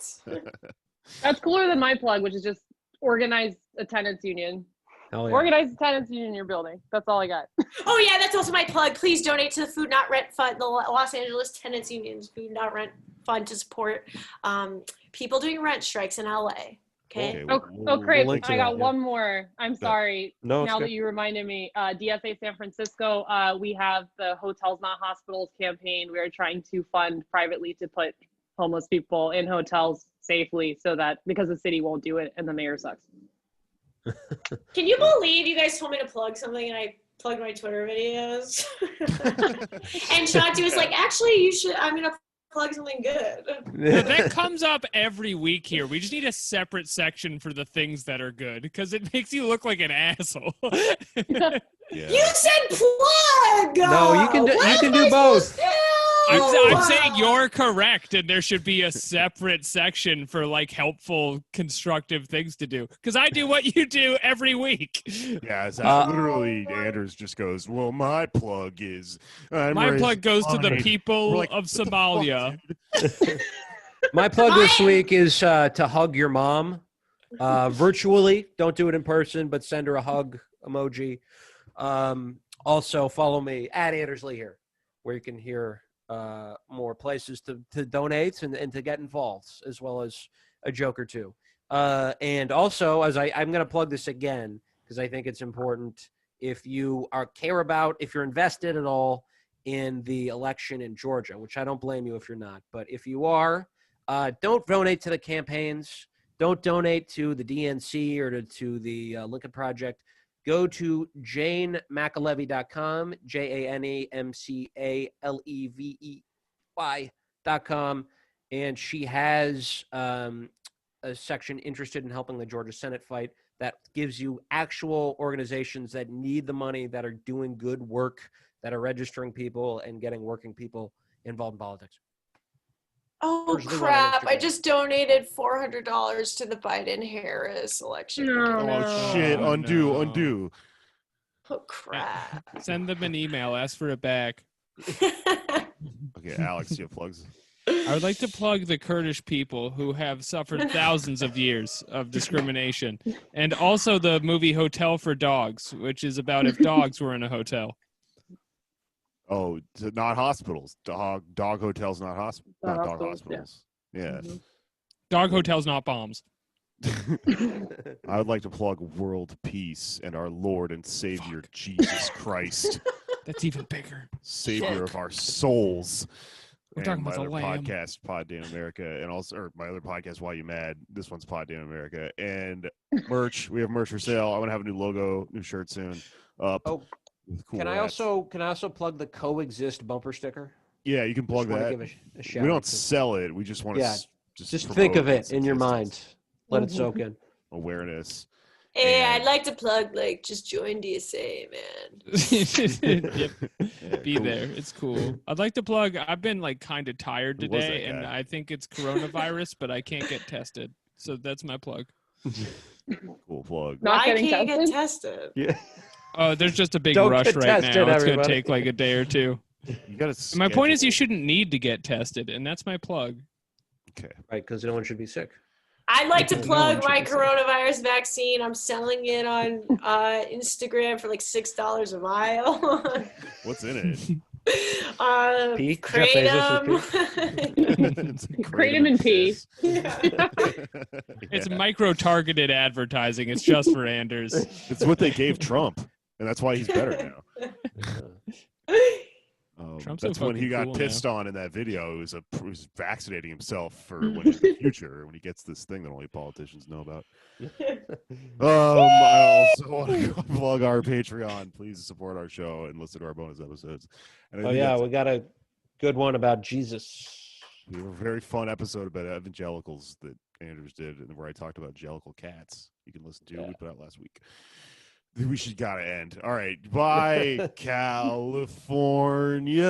That's cooler than my plug, which is just organize a tenants union. Hell yeah. Organize a tenants union in your building. That's all I got. Oh, yeah, that's also my plug. Please donate to the Food Not Rent Fund, the Los Angeles Tenants Union's Food Not Rent Fund, to support people doing rent strikes in LA. Okay. Great. link to I got that, yeah. one more. I'm sorry. No, it's now good. that you reminded me, DFA San Francisco, we have the Hotels Not Hospitals campaign. We are trying to fund privately to put homeless people in hotels safely, so that because the city won't do it and the mayor sucks. Can you believe you guys told me to plug something and I plugged my Twitter videos? And Shanti was like, actually, I'm going to plug something good. No, that comes up every week here. We just need a separate section for the things that are good, because it makes you look like an asshole. Yeah. You said plug! No, you can do What both. I'm saying you're correct, and there should be a separate section for like helpful, constructive things to do. Because I do what you do every week. Yeah, it's literally Anders just goes, well, my plug is... My plug goes to the people like, of Somalia. My plug this week is to hug your mom virtually. Don't do it in person, but send her a hug emoji. Also, follow me at Anders Lee here, where you can hear more places to donate and to get involved, as well as a joke or two. And also, as I'm going to plug this again, because I think it's important, if you if you're invested at all in the election in Georgia, which I don't blame you if you're not, but if you are, don't donate to the campaigns. Don't donate to the DNC or to the Lincoln Project. Go to JaneMcAlevey.com, JaneMcAlevey.com, and she has a section interested in helping the Georgia Senate fight that gives you actual organizations that need the money, that are doing good work, that are registering people and getting working people involved in politics. Oh, crap. I just donated $400 to the Biden-Harris election. Oh, shit. Undo. Oh, crap. Send them an email. Ask for it back. Okay, Alex, you have plugs? I would like to plug the Kurdish people who have suffered thousands of years of discrimination. And also the movie Hotel for Dogs, which is about if dogs were in a hotel. Oh, not hospitals. Dog hotels, not hospitals. Not dog hospitals. Yeah. Mm-hmm. Dog hotels, not bombs. I would like to plug world peace and our Lord and Savior Jesus Christ. That's even bigger. Savior of our souls. We're talking about the other lamb. podcast, Pod Damn America, and also my other podcast, Why You Mad. This one's Pod Damn America. And merch. We have merch for sale. I'm gonna have a new logo, new shirt soon. Up. Oh. Cool Can I also plug the Coexist bumper sticker? Yeah, you can plug that. Give a shout We don't out to- sell it. We just want to just think of it in your mind. Let it soak in. Awareness. Hey, I'd like to plug, just join DSA, man. Yep. Be there. It's cool. I'd like to plug, I've been kind of tired Who was that today, and guy? I think it's coronavirus, but I can't get tested. So that's my plug. Cool plug. Not Why getting can't you get tested? tested? Yeah. Oh, there's just a big Don't rush get right tested, now. It's going to everybody. take a day or two. You gotta My point is you schedule. shouldn't need to get tested, and that's my plug. Okay. Right, because no one should be sick. I'd like to No plug one my should be sick. coronavirus vaccine. I'm selling it on Instagram for $6 a vial. What's in it? Pee? Jeff Bezos Kratom. Kratom and pee. It's micro-targeted advertising. It's just for Anders. It's what they gave Trump, and that's why he's better now. Trump's That's when he got pissed on in that video. He was vaccinating himself for when in the future when he gets this thing that only politicians know about. I also want to plug our Patreon. Please support our show and listen to our bonus episodes. And we got a good one about Jesus. We have a very fun episode about evangelicals that Andrews did, and where I talked about jellicle cats. You can listen to. We put out last week. We should gotta end. All right, bye, California.